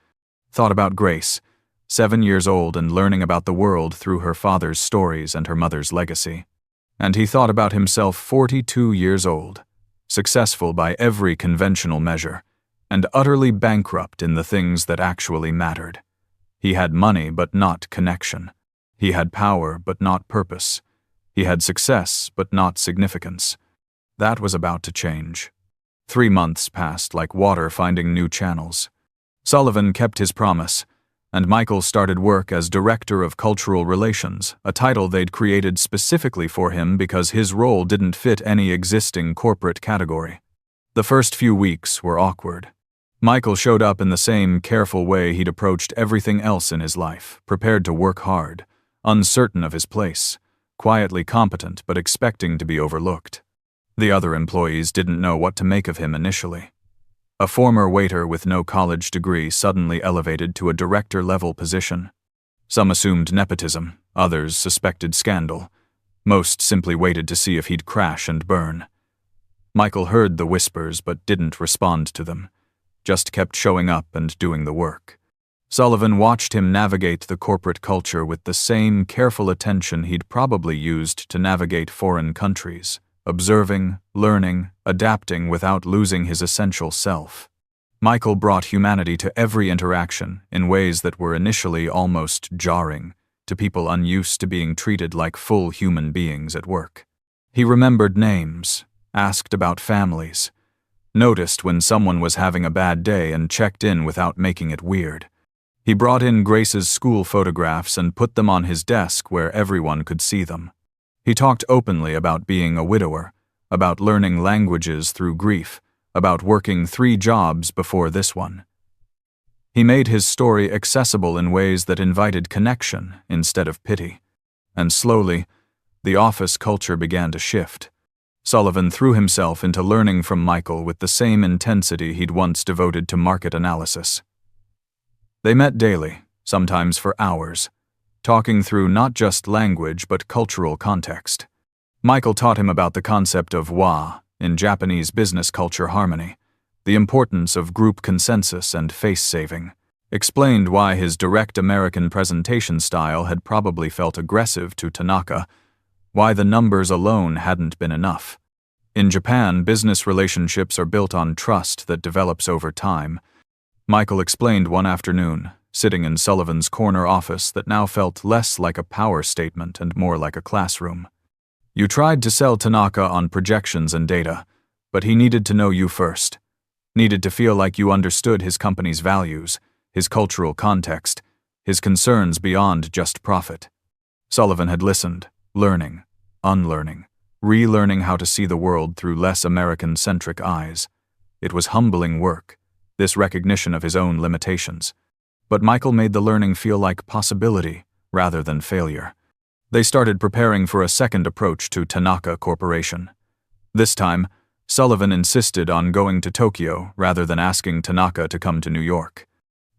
Thought about Grace, 7 years old and learning about the world through her father's stories and her mother's legacy. And he thought about himself 42 years old, successful by every conventional measure, and utterly bankrupt in the things that actually mattered. He had money but not connection. He had power but not purpose. He had success but not significance. That was about to change. 3 months passed like water finding new channels. Sullivan kept his promise, and Michael started work as Director of Cultural Relations, a title they'd created specifically for him because his role didn't fit any existing corporate category. The first few weeks were awkward. Michael showed up in the same careful way he'd approached everything else in his life, prepared to work hard, uncertain of his place, quietly competent but expecting to be overlooked. The other employees didn't know what to make of him initially. A former waiter with no college degree suddenly elevated to a director-level position. Some assumed nepotism, others suspected scandal. Most simply waited to see if he'd crash and burn. Michael heard the whispers but didn't respond to them, just kept showing up and doing the work. Sullivan watched him navigate the corporate culture with the same careful attention he'd probably used to navigate foreign countries. Observing, learning, adapting without losing his essential self. Michael brought humanity to every interaction in ways that were initially almost jarring to people unused to being treated like full human beings at work. He remembered names, asked about families, noticed when someone was having a bad day and checked in without making it weird. He brought in Grace's school photographs and put them on his desk where everyone could see them. He talked openly about being a widower, about learning languages through grief, about working 3 jobs before this one. He made his story accessible in ways that invited connection instead of pity. And slowly, the office culture began to shift. Sullivan threw himself into learning from Michael with the same intensity he'd once devoted to market analysis. They met daily, sometimes for hours, talking through not just language but cultural context. Michael taught him about the concept of wa in Japanese business culture harmony, the importance of group consensus and face-saving, explained why his direct American presentation style had probably felt aggressive to Tanaka, why the numbers alone hadn't been enough. In Japan, business relationships are built on trust that develops over time. Michael explained one afternoon, sitting in Sullivan's corner office that now felt less like a power statement and more like a classroom. You tried to sell Tanaka on projections and data, but he needed to know you first. Needed to feel like you understood his company's values, his cultural context, his concerns beyond just profit. Sullivan had listened, learning, unlearning, relearning how to see the world through less American-centric eyes. It was humbling work, this recognition of his own limitations. But Michael made the learning feel like possibility rather than failure. They started preparing for a second approach to Tanaka Corporation. This time, Sullivan insisted on going to Tokyo rather than asking Tanaka to come to New York.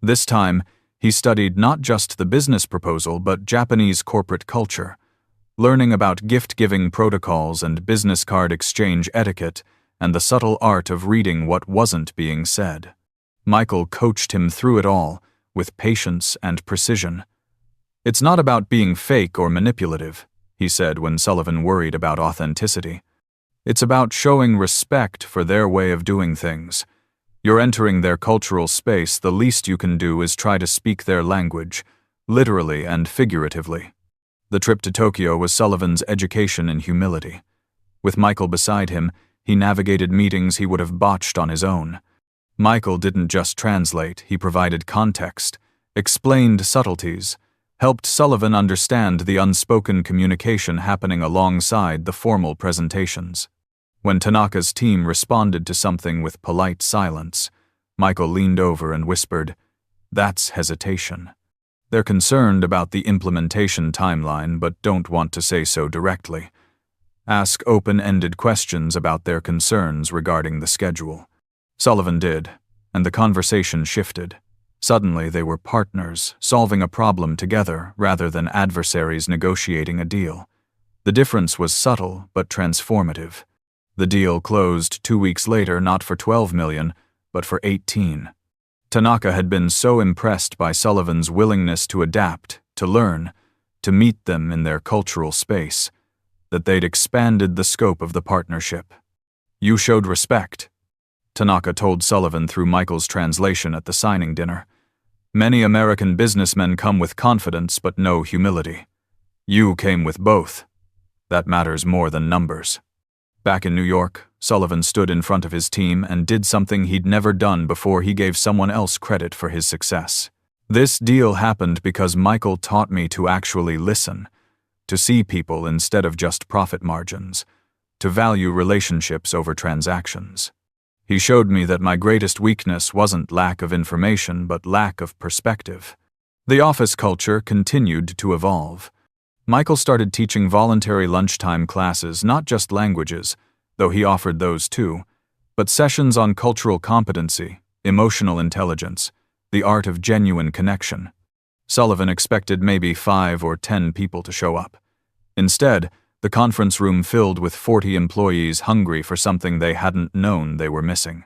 This time, he studied not just the business proposal but Japanese corporate culture, learning about gift-giving protocols and business card exchange etiquette and the subtle art of reading what wasn't being said. Michael coached him through it all, with patience and precision. "It's not about being fake or manipulative," he said when Sullivan worried about authenticity. "It's about showing respect for their way of doing things. You're entering their cultural space, the least you can do is try to speak their language, literally and figuratively." The trip to Tokyo was Sullivan's education in humility. With Michael beside him, he navigated meetings he would have botched on his own. Michael didn't just translate, he provided context, explained subtleties, helped Sullivan understand the unspoken communication happening alongside the formal presentations. When Tanaka's team responded to something with polite silence, Michael leaned over and whispered, "That's hesitation. They're concerned about the implementation timeline but don't want to say so directly. Ask open-ended questions about their concerns regarding the schedule." Sullivan did, and the conversation shifted. Suddenly they were partners, solving a problem together rather than adversaries negotiating a deal. The difference was subtle but transformative. The deal closed 2 weeks later not for $12 million, but for $18. Tanaka had been so impressed by Sullivan's willingness to adapt, to learn, to meet them in their cultural space, that they'd expanded the scope of the partnership. "You showed respect," Tanaka told Sullivan through Michael's translation at the signing dinner. "Many American businessmen come with confidence but no humility. You came with both. That matters more than numbers." Back in New York, Sullivan stood in front of his team and did something he'd never done before. He gave someone else credit for his success. This deal happened because Michael taught me to actually listen, to see people instead of just profit margins, to value relationships over transactions. He showed me that my greatest weakness wasn't lack of information, but lack of perspective. The office culture continued to evolve. Michael started teaching voluntary lunchtime classes, not just languages, though he offered those too, but sessions on cultural competency, emotional intelligence, the art of genuine connection. Sullivan expected maybe 5 or 10 people to show up. Instead, the conference room filled with 40 employees hungry for something they hadn't known they were missing.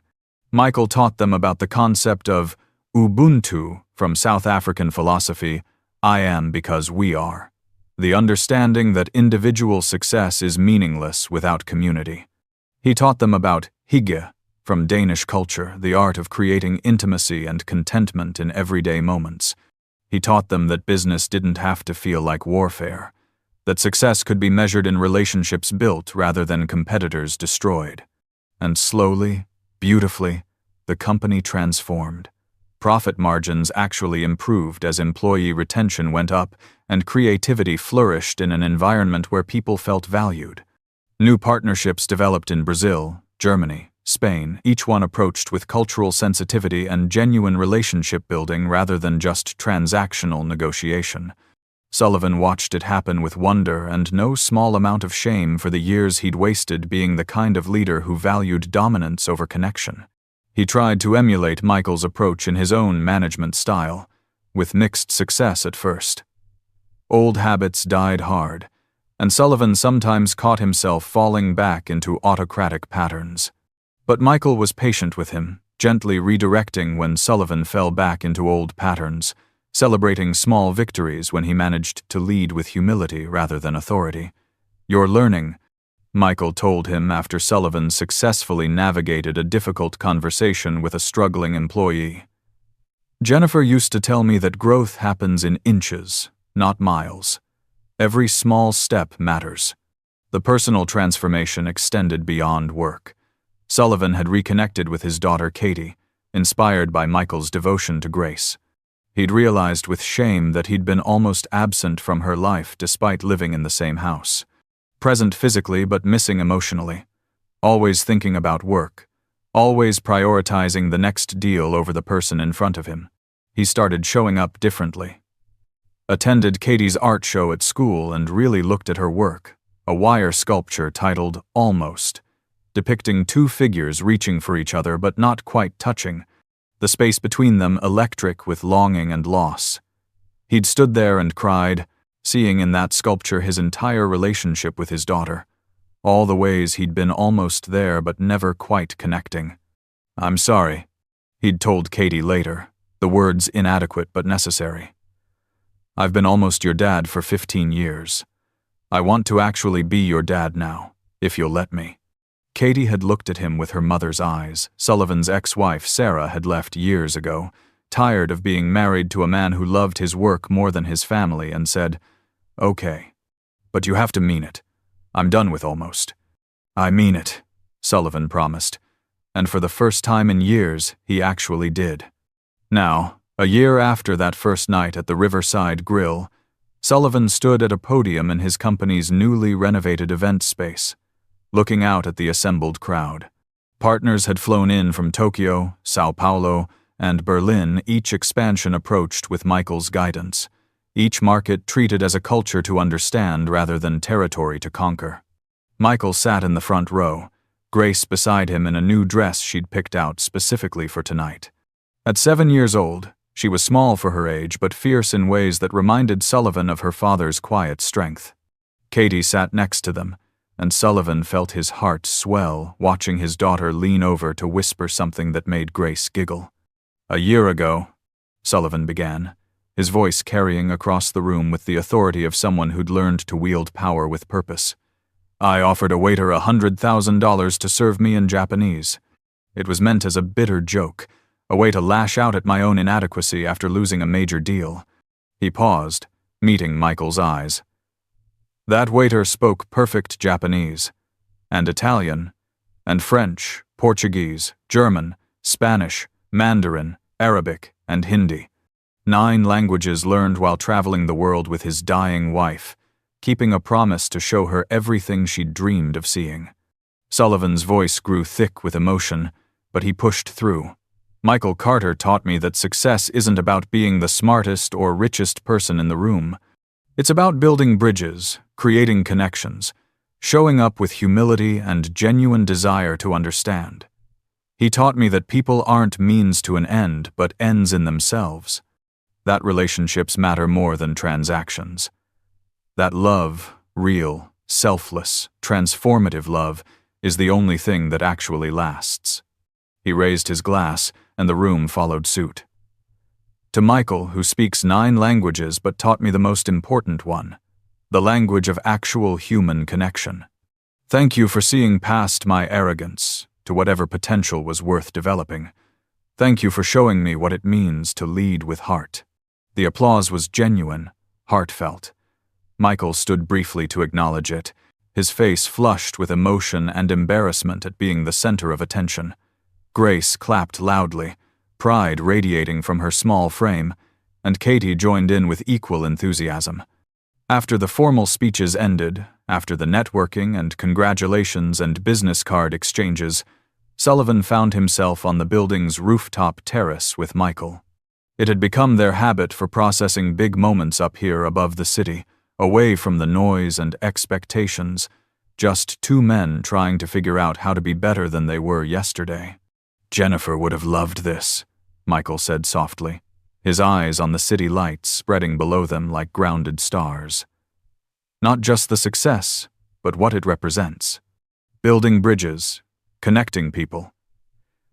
Michael taught them about the concept of Ubuntu from South African philosophy, I am because we are. The understanding that individual success is meaningless without community. He taught them about hygge from Danish culture, the art of creating intimacy and contentment in everyday moments. He taught them that business didn't have to feel like warfare, that success could be measured in relationships built rather than competitors destroyed. And slowly, beautifully, the company transformed. Profit margins actually improved as employee retention went up and creativity flourished in an environment where people felt valued. New partnerships developed in Brazil, Germany, Spain, each one approached with cultural sensitivity and genuine relationship building rather than just transactional negotiation. Sullivan watched it happen with wonder and no small amount of shame for the years he'd wasted being the kind of leader who valued dominance over connection. He tried to emulate Michael's approach in his own management style, with mixed success at first. Old habits died hard, and Sullivan sometimes caught himself falling back into autocratic patterns. But Michael was patient with him, gently redirecting when Sullivan fell back into old patterns, celebrating small victories when he managed to lead with humility rather than authority. "You're learning," Michael told him after Sullivan successfully navigated a difficult conversation with a struggling employee. "Jennifer used to tell me that growth happens in inches, not miles. Every small step matters." The personal transformation extended beyond work. Sullivan had reconnected with his daughter Katie, inspired by Michael's devotion to grace. He'd realized with shame that he'd been almost absent from her life despite living in the same house. Present physically but missing emotionally. Always thinking about work. Always prioritizing the next deal over the person in front of him. He started showing up differently. Attended Katie's art show at school and really looked at her work, a wire sculpture titled Almost, depicting 2 figures reaching for each other but not quite touching, the space between them electric with longing and loss. He'd stood there and cried, seeing in that sculpture his entire relationship with his daughter, all the ways he'd been almost there but never quite connecting. "I'm sorry," he'd told Katie later, the words inadequate but necessary. "I've been almost your dad for 15 years. I want to actually be your dad now, if you'll let me." Katie had looked at him with her mother's eyes. Sullivan's ex-wife, Sarah, had left years ago, tired of being married to a man who loved his work more than his family, and said, "Okay, but you have to mean it. I'm done with Almost." "I mean it," Sullivan promised, and for the first time in years, he actually did. Now, a year after that first night at the Riverside Grill, Sullivan stood at a podium in his company's newly renovated event space, looking out at the assembled crowd. Partners had flown in from Tokyo, Sao Paulo, and Berlin, each expansion approached with Michael's guidance. Each market treated as a culture to understand rather than territory to conquer. Michael sat in the front row, Grace beside him in a new dress she'd picked out specifically for tonight. At 7 years old, she was small for her age but fierce in ways that reminded Sullivan of her father's quiet strength. Katie sat next to them, and Sullivan felt his heart swell watching his daughter lean over to whisper something that made Grace giggle. "A year ago," Sullivan began, his voice carrying across the room with the authority of someone who'd learned to wield power with purpose, "I offered a waiter $100,000 to serve me in Japanese. It was meant as a bitter joke, a way to lash out at my own inadequacy after losing a major deal." He paused, meeting Michael's eyes. "That waiter spoke perfect Japanese, and Italian, and French, Portuguese, German, Spanish, Mandarin, Arabic, and Hindi. 9 languages learned while traveling the world with his dying wife, keeping a promise to show her everything she'd dreamed of seeing. Sullivan's voice grew thick with emotion, but he pushed through. Michael Carter taught me that success isn't about being the smartest or richest person in the room. It's about building bridges, creating connections, showing up with humility and genuine desire to understand. He taught me that people aren't means to an end, but ends in themselves. That relationships matter more than transactions. That love, real, selfless, transformative love, is the only thing that actually lasts. He raised his glass, and the room followed suit. To Michael, who speaks 9 languages but taught me the most important one, the language of actual human connection. Thank you for seeing past my arrogance to whatever potential was worth developing. Thank you for showing me what it means to lead with heart. The applause was genuine, heartfelt. Michael stood briefly to acknowledge it, his face flushed with emotion and embarrassment at being the center of attention. Grace clapped loudly, pride radiating from her small frame, and Katie joined in with equal enthusiasm. After the formal speeches ended, after the networking and congratulations and business card exchanges, Sullivan found himself on the building's rooftop terrace with Michael. It had become their habit for processing big moments up here above the city, away from the noise and expectations, just 2 men trying to figure out how to be better than they were yesterday. Jennifer would have loved this, Michael said softly, his eyes on the city lights spreading below them like grounded stars. Not just the success, but what it represents. Building bridges, connecting people.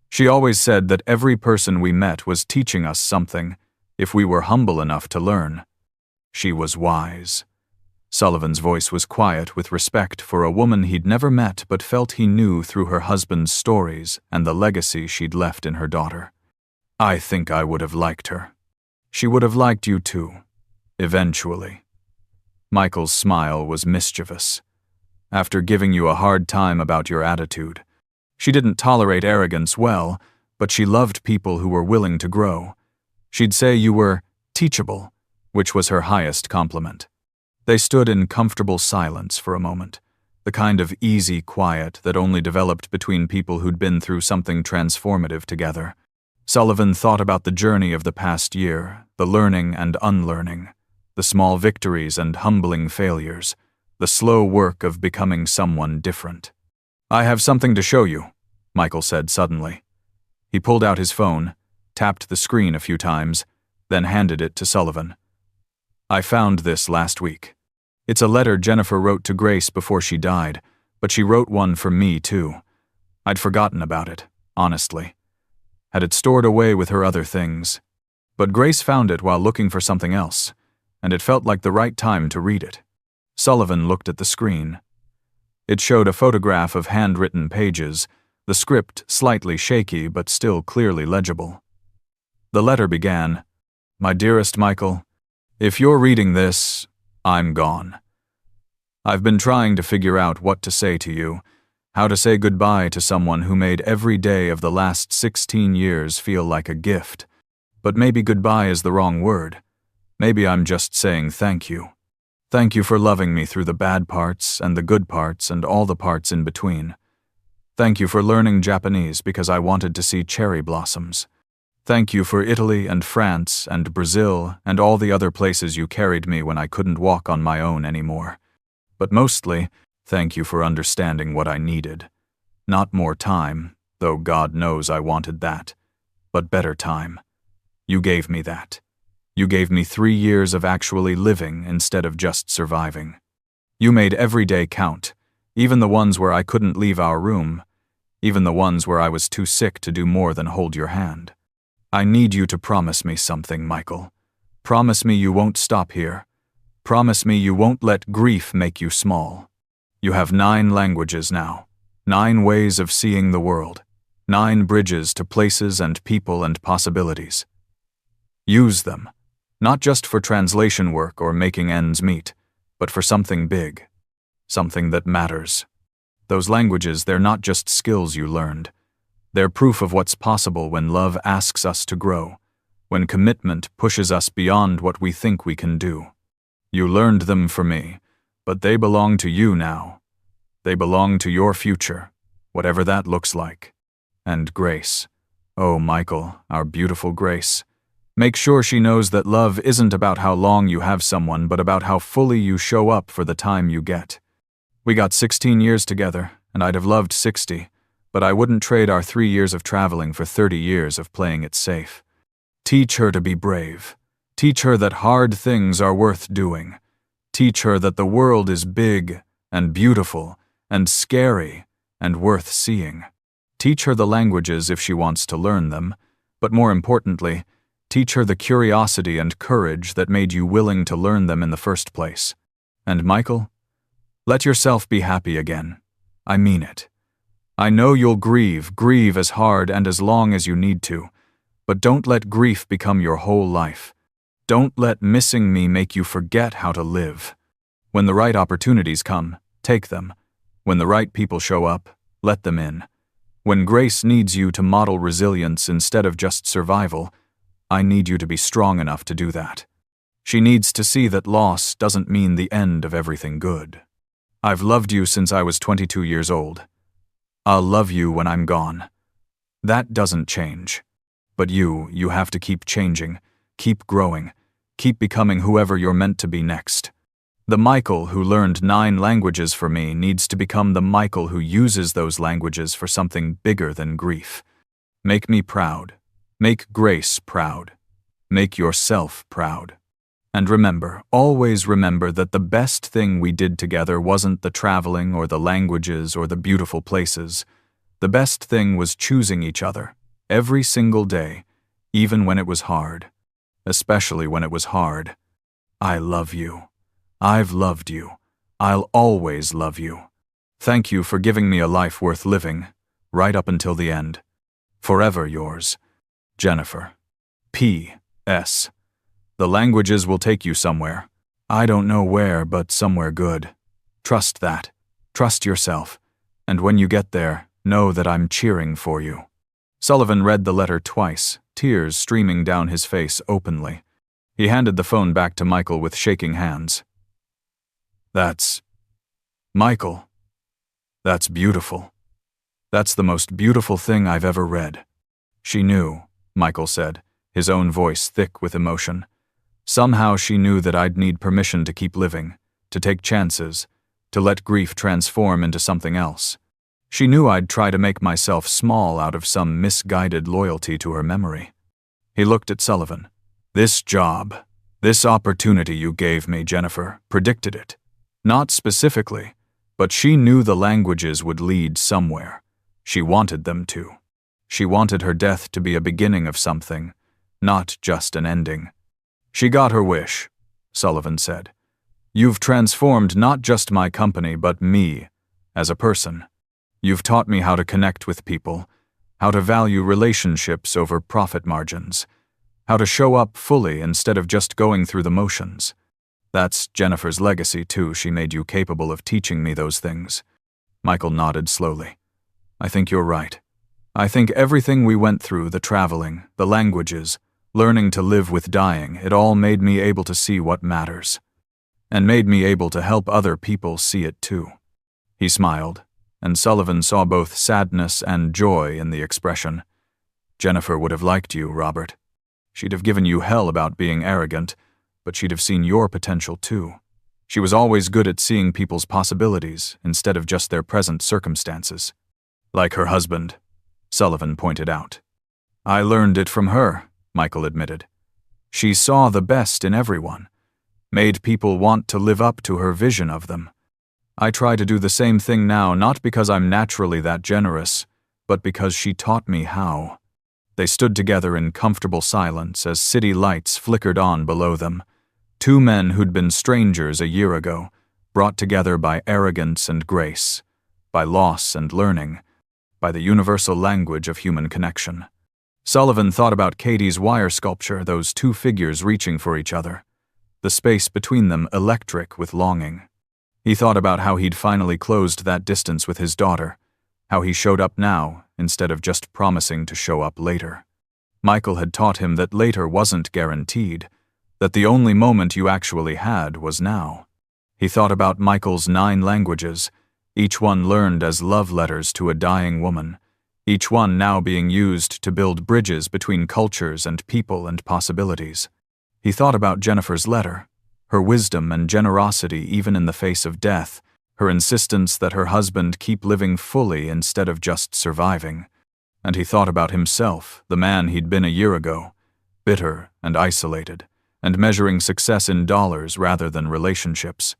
She always said that every person we met was teaching us something, if we were humble enough to learn. She was wise. Sullivan's voice was quiet with respect for a woman he'd never met but felt he knew through her husband's stories and the legacy she'd left in her daughter. I think I would have liked her. She would have liked you too. Eventually. Michael's smile was mischievous. After giving you a hard time about your attitude. She didn't tolerate arrogance well, but she loved people who were willing to grow. She'd say you were teachable, which was her highest compliment. They stood in comfortable silence for a moment, the kind of easy quiet that only developed between people who'd been through something transformative together. Sullivan thought about the journey of the past year, the learning and unlearning, the small victories and humbling failures, the slow work of becoming someone different. I have something to show you, Michael said suddenly. He pulled out his phone, tapped the screen a few times, then handed it to Sullivan. I found this last week. It's a letter Jennifer wrote to Grace before she died, but she wrote one for me too. I'd forgotten about it, honestly. Had it stored away with her other things. But Grace found it while looking for something else, and it felt like the right time to read it. Sullivan looked at the screen. It showed a photograph of handwritten pages, the script slightly shaky but still clearly legible. The letter began, My dearest Michael, if you're reading this, I'm gone. I've been trying to figure out what to say to you, how to say goodbye to someone who made every day of the last 16 years feel like a gift. But maybe goodbye is the wrong word. Maybe I'm just saying thank you. Thank you for loving me through the bad parts and the good parts and all the parts in between. Thank you for learning Japanese because I wanted to see cherry blossoms. Thank you for Italy and France and Brazil and all the other places you carried me when I couldn't walk on my own anymore. But mostly, thank you for understanding what I needed. Not more time, though God knows I wanted that, but better time. You gave me that. You gave me 3 years of actually living instead of just surviving. You made every day count, even the ones where I couldn't leave our room, even the ones where I was too sick to do more than hold your hand. I need you to promise me something, Michael. Promise me you won't stop here. Promise me you won't let grief make you small. You have 9 languages now, 9 ways of seeing the world, 9 bridges to places and people and possibilities. Use them, not just for translation work or making ends meet, but for something big, something that matters. Those languages, they're not just skills you learned. They're proof of what's possible when love asks us to grow, when commitment pushes us beyond what we think we can do. You learned them for me, but they belong to you now. They belong to your future, whatever that looks like. And Grace. Oh, Michael, our beautiful Grace. Make sure she knows that love isn't about how long you have someone, but about how fully you show up for the time you get. We got 16 years together, and I'd have loved 60, but I wouldn't trade our 3 years of traveling for 30 years of playing it safe. Teach her to be brave. Teach her that hard things are worth doing. Teach her that the world is big and beautiful and scary and worth seeing. Teach her the languages if she wants to learn them, but more importantly, teach her the curiosity and courage that made you willing to learn them in the first place. And Michael, let yourself be happy again. I mean it. I know you'll grieve as hard and as long as you need to, but don't let grief become your whole life. Don't let missing me make you forget how to live. When the right opportunities come, take them. When the right people show up, let them in. When Grace needs you to model resilience instead of just survival, I need you to be strong enough to do that. She needs to see that loss doesn't mean the end of everything good. I've loved you since I was 22 years old. I'll love you when I'm gone. That doesn't change. But you have to keep changing, keep growing, keep becoming whoever you're meant to be next. The Michael who learned 9 languages for me needs to become the Michael who uses those languages for something bigger than grief. Make me proud. Make Grace proud. Make yourself proud. And remember, always remember that the best thing we did together wasn't the traveling or the languages or the beautiful places. The best thing was choosing each other, every single day, even when it was hard. Especially when it was hard. I love you. I've loved you. I'll always love you. Thank you for giving me a life worth living, right up until the end. Forever yours, Jennifer. P.S. The languages will take you somewhere. I don't know where, but somewhere good. Trust that. Trust yourself. And when you get there, know that I'm cheering for you. Sullivan read the letter twice, tears streaming down his face openly. He handed the phone back to Michael with shaking hands. That's... Michael. That's beautiful. That's the most beautiful thing I've ever read. She knew, Michael said, his own voice thick with emotion. Somehow she knew that I'd need permission to keep living, to take chances, to let grief transform into something else. She knew I'd try to make myself small out of some misguided loyalty to her memory. He looked at Sullivan. This job, this opportunity you gave me, Jennifer, predicted it. Not specifically, but she knew the languages would lead somewhere. She wanted them to. She wanted her death to be a beginning of something, not just an ending. She got her wish, Sullivan said. You've transformed not just my company, but me, as a person. You've taught me how to connect with people, how to value relationships over profit margins, how to show up fully instead of just going through the motions. That's Jennifer's legacy, too. She made you capable of teaching me those things. Michael nodded slowly. I think you're right. I think everything we went through, the traveling, the languages, learning to live with dying, it all made me able to see what matters. And made me able to help other people see it too. He smiled, and Sullivan saw both sadness and joy in the expression. Jennifer would have liked you, Robert. She'd have given you hell about being arrogant, but she'd have seen your potential too. She was always good at seeing people's possibilities instead of just their present circumstances. Like her husband, Sullivan pointed out. I learned it from her, Michael admitted. She saw the best in everyone, made people want to live up to her vision of them. I try to do the same thing now, not because I'm naturally that generous, but because she taught me how. They stood together in comfortable silence as city lights flickered on below them. 2 men who'd been strangers a year ago, brought together by arrogance and grace, by loss and learning, by the universal language of human connection. Sullivan thought about Katie's wire sculpture, those 2 figures reaching for each other, the space between them electric with longing. He thought about how he'd finally closed that distance with his daughter, how he showed up now instead of just promising to show up later. Michael had taught him that later wasn't guaranteed, that the only moment you actually had was now. He thought about Michael's 9 languages, each one learned as love letters to a dying woman, each one now being used to build bridges between cultures and people and possibilities. He thought about Jennifer's letter, her wisdom and generosity even in the face of death, her insistence that her husband keep living fully instead of just surviving. And he thought about himself, the man he'd been a year ago, bitter and isolated, and measuring success in dollars rather than relationships.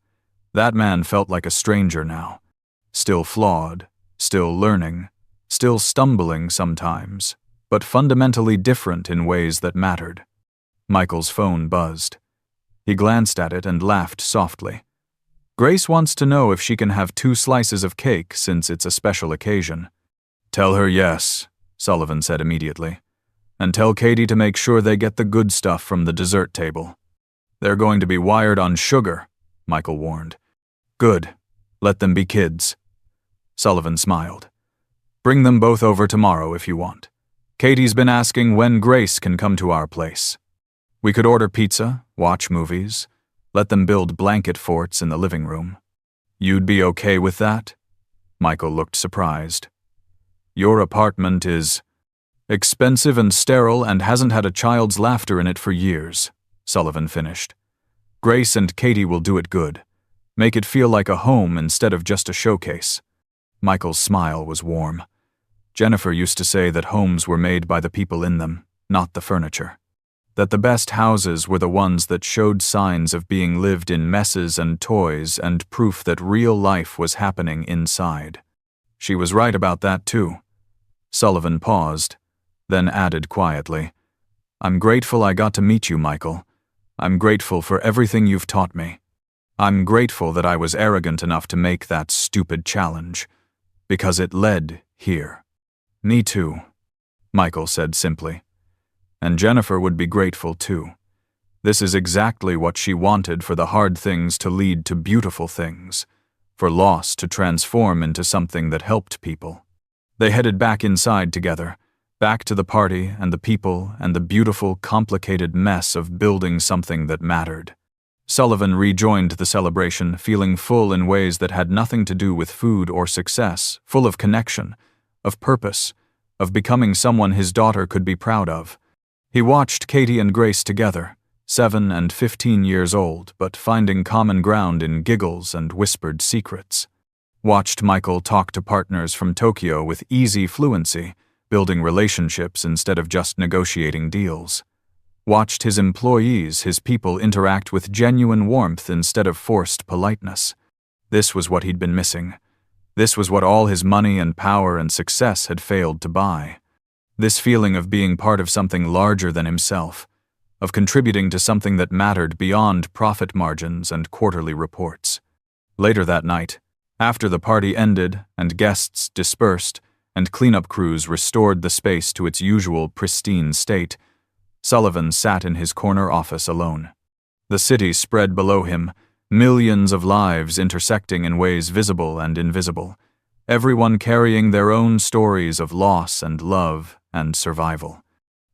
That man felt like a stranger now, still flawed, still learning, still stumbling sometimes, but fundamentally different in ways that mattered. Michael's phone buzzed. He glanced at it and laughed softly. Grace wants to know if she can have 2 slices of cake since it's a special occasion. Tell her yes, Sullivan said immediately. And tell Katie to make sure they get the good stuff from the dessert table. They're going to be wired on sugar, Michael warned. Good. Let them be kids. Sullivan smiled. Bring them both over tomorrow if you want. Katie's been asking when Grace can come to our place. We could order pizza, watch movies, let them build blanket forts in the living room. You'd be okay with that? Michael looked surprised. Your apartment is expensive and sterile and hasn't had a child's laughter in it for years, Sullivan finished. Grace and Katie will do it good. Make it feel like a home instead of just a showcase. Michael's smile was warm. Jennifer used to say that homes were made by the people in them, not the furniture. That the best houses were the ones that showed signs of being lived in messes and toys and proof that real life was happening inside. She was right about that too. Sullivan paused, then added quietly, I'm grateful I got to meet you, Michael. I'm grateful for everything you've taught me. I'm grateful that I was arrogant enough to make that stupid challenge, because it led here. Me too, Michael said simply. And Jennifer would be grateful too. This is exactly what she wanted, for the hard things to lead to beautiful things, for loss to transform into something that helped people. They headed back inside together, back to the party and the people and the beautiful, complicated mess of building something that mattered. Sullivan rejoined the celebration, feeling full in ways that had nothing to do with food or success, full of connection, of purpose, of becoming someone his daughter could be proud of. He watched Katie and Grace together, 7 and 15 years old, but finding common ground in giggles and whispered secrets. Watched Michael talk to partners from Tokyo with easy fluency, building relationships instead of just negotiating deals. Watched his employees, his people, interact with genuine warmth instead of forced politeness. This was what he'd been missing. This was what all his money and power and success had failed to buy. This feeling of being part of something larger than himself, of contributing to something that mattered beyond profit margins and quarterly reports. Later that night, after the party ended and guests dispersed and cleanup crews restored the space to its usual pristine state, Sullivan sat in his corner office alone. The city spread below him, millions of lives intersecting in ways visible and invisible, everyone carrying their own stories of loss and love and survival.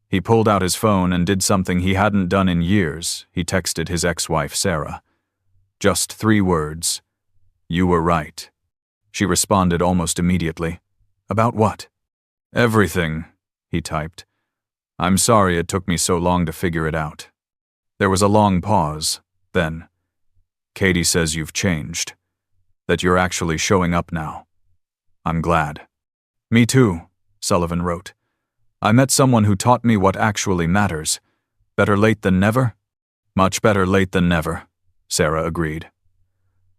He pulled out his phone and did something he hadn't done in years. He texted his ex-wife, Sarah. Just 3 words. You were right. She responded almost immediately. About what? Everything, he typed. I'm sorry it took me so long to figure it out. There was a long pause. Then, Katie says you've changed. That you're actually showing up now. I'm glad. Me too, Sullivan wrote. I met someone who taught me what actually matters. Better late than never? Much better late than never, Sarah agreed.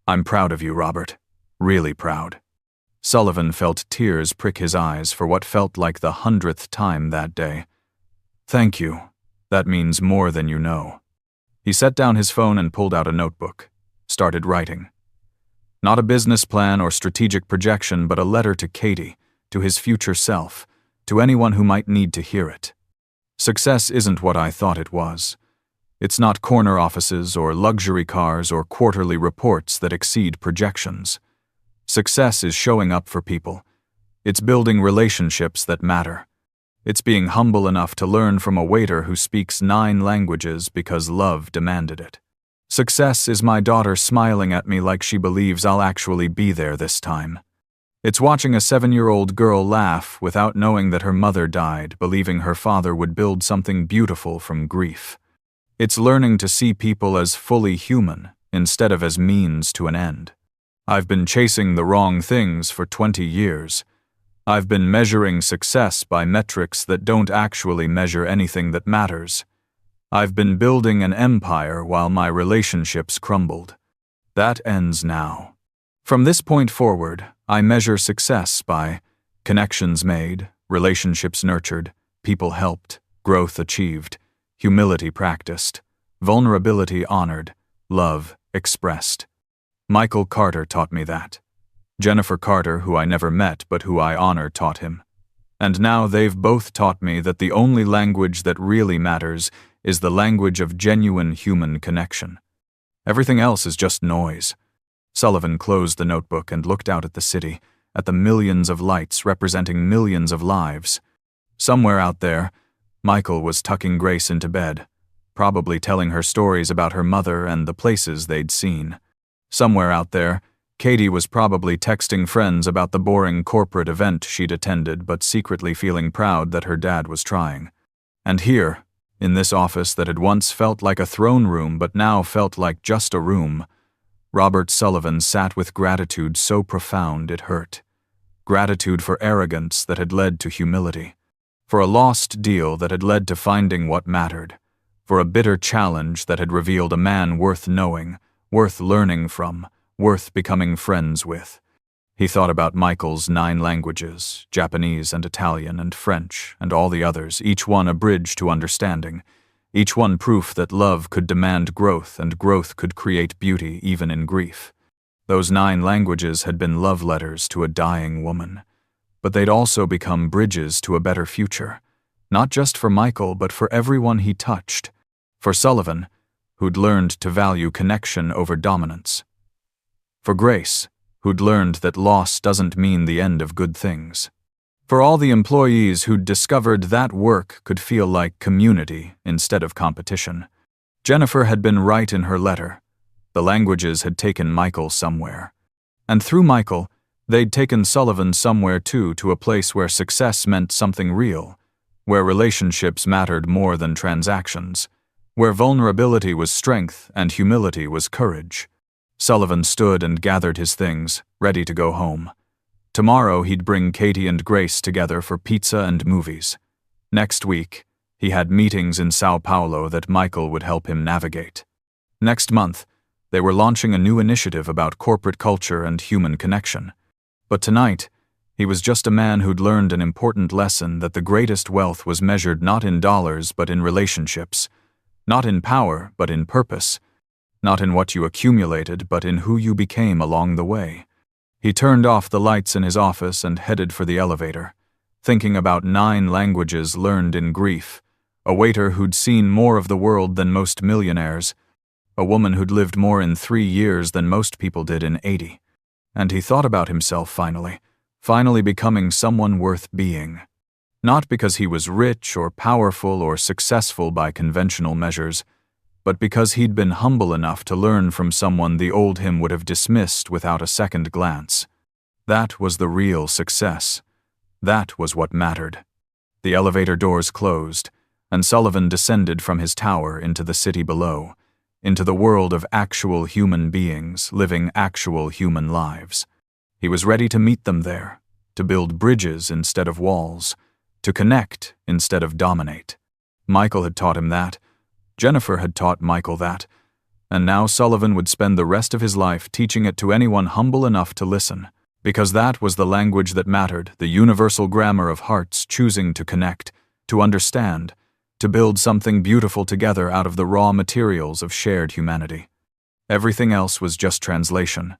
I'm proud of you, Robert. Really proud. Sullivan felt tears prick his eyes for what felt like the 100th time that day. Thank you. That means more than you know. He set down his phone and pulled out a notebook. Started writing. Not a business plan or strategic projection, but a letter to Katie, to his future self, to anyone who might need to hear it. Success isn't what I thought it was. It's not corner offices or luxury cars or quarterly reports that exceed projections. Success is showing up for people. It's building relationships that matter. It's being humble enough to learn from a waiter who speaks 9 languages because love demanded it. Success is my daughter smiling at me like she believes I'll actually be there this time. It's watching a 7-year-old girl laugh without knowing that her mother died, believing her father would build something beautiful from grief. It's learning to see people as fully human instead of as means to an end. I've been chasing the wrong things for 20 years. I've been measuring success by metrics that don't actually measure anything that matters. I've been building an empire while my relationships crumbled. That ends now. From this point forward, I measure success by connections made, relationships nurtured, people helped, growth achieved, humility practiced, vulnerability honored, love expressed. Michael Carter taught me that. Jennifer Carter, who I never met but who I honor, taught him. And now they've both taught me that the only language that really matters is the language of genuine human connection. Everything else is just noise. Sullivan closed the notebook and looked out at the city, at the millions of lights representing millions of lives. Somewhere out there, Michael was tucking Grace into bed, probably telling her stories about her mother and the places they'd seen. Somewhere out there, Katie was probably texting friends about the boring corporate event she'd attended but secretly feeling proud that her dad was trying. And here, in this office that had once felt like a throne room but now felt like just a room, Robert Sullivan sat with gratitude so profound it hurt. Gratitude for arrogance that had led to humility, for a lost deal that had led to finding what mattered, for a bitter challenge that had revealed a man worth knowing, worth learning from, worth becoming friends with. He thought about Michael's 9 languages, Japanese and Italian and French, and all the others, each one a bridge to understanding, each one proof that love could demand growth and growth could create beauty even in grief. Those 9 languages had been love letters to a dying woman, but they'd also become bridges to a better future, not just for Michael but for everyone he touched, for Sullivan, who'd learned to value connection over dominance, for Grace, who'd learned that loss doesn't mean the end of good things, for all the employees who'd discovered that work could feel like community instead of competition. Jennifer had been right in her letter. The languages had taken Michael somewhere. And through Michael, they'd taken Sullivan somewhere too, to a place where success meant something real, where relationships mattered more than transactions, where vulnerability was strength and humility was courage. Sullivan stood and gathered his things, ready to go home. Tomorrow he'd bring Katie and Grace together for pizza and movies. Next week, he had meetings in Sao Paulo that Michael would help him navigate. Next month, they were launching a new initiative about corporate culture and human connection. But tonight, he was just a man who'd learned an important lesson that the greatest wealth was measured not in dollars but in relationships, not in power but in purpose, not in what you accumulated but in who you became along the way. He turned off the lights in his office and headed for the elevator, thinking about 9 languages learned in grief, a waiter who'd seen more of the world than most millionaires, a woman who'd lived more in 3 years than most people did in 80. And he thought about himself finally becoming someone worth being. Not because he was rich or powerful or successful by conventional measures, but because he'd been humble enough to learn from someone the old him would have dismissed without a second glance. That was the real success. That was what mattered. The elevator doors closed, and Sullivan descended from his tower into the city below, into the world of actual human beings living actual human lives. He was ready to meet them there, to build bridges instead of walls, to connect instead of dominate. Michael had taught him that. Jennifer had taught Michael that, and now Sullivan would spend the rest of his life teaching it to anyone humble enough to listen, because that was the language that mattered, the universal grammar of hearts choosing to connect, to understand, to build something beautiful together out of the raw materials of shared humanity. Everything else was just translation,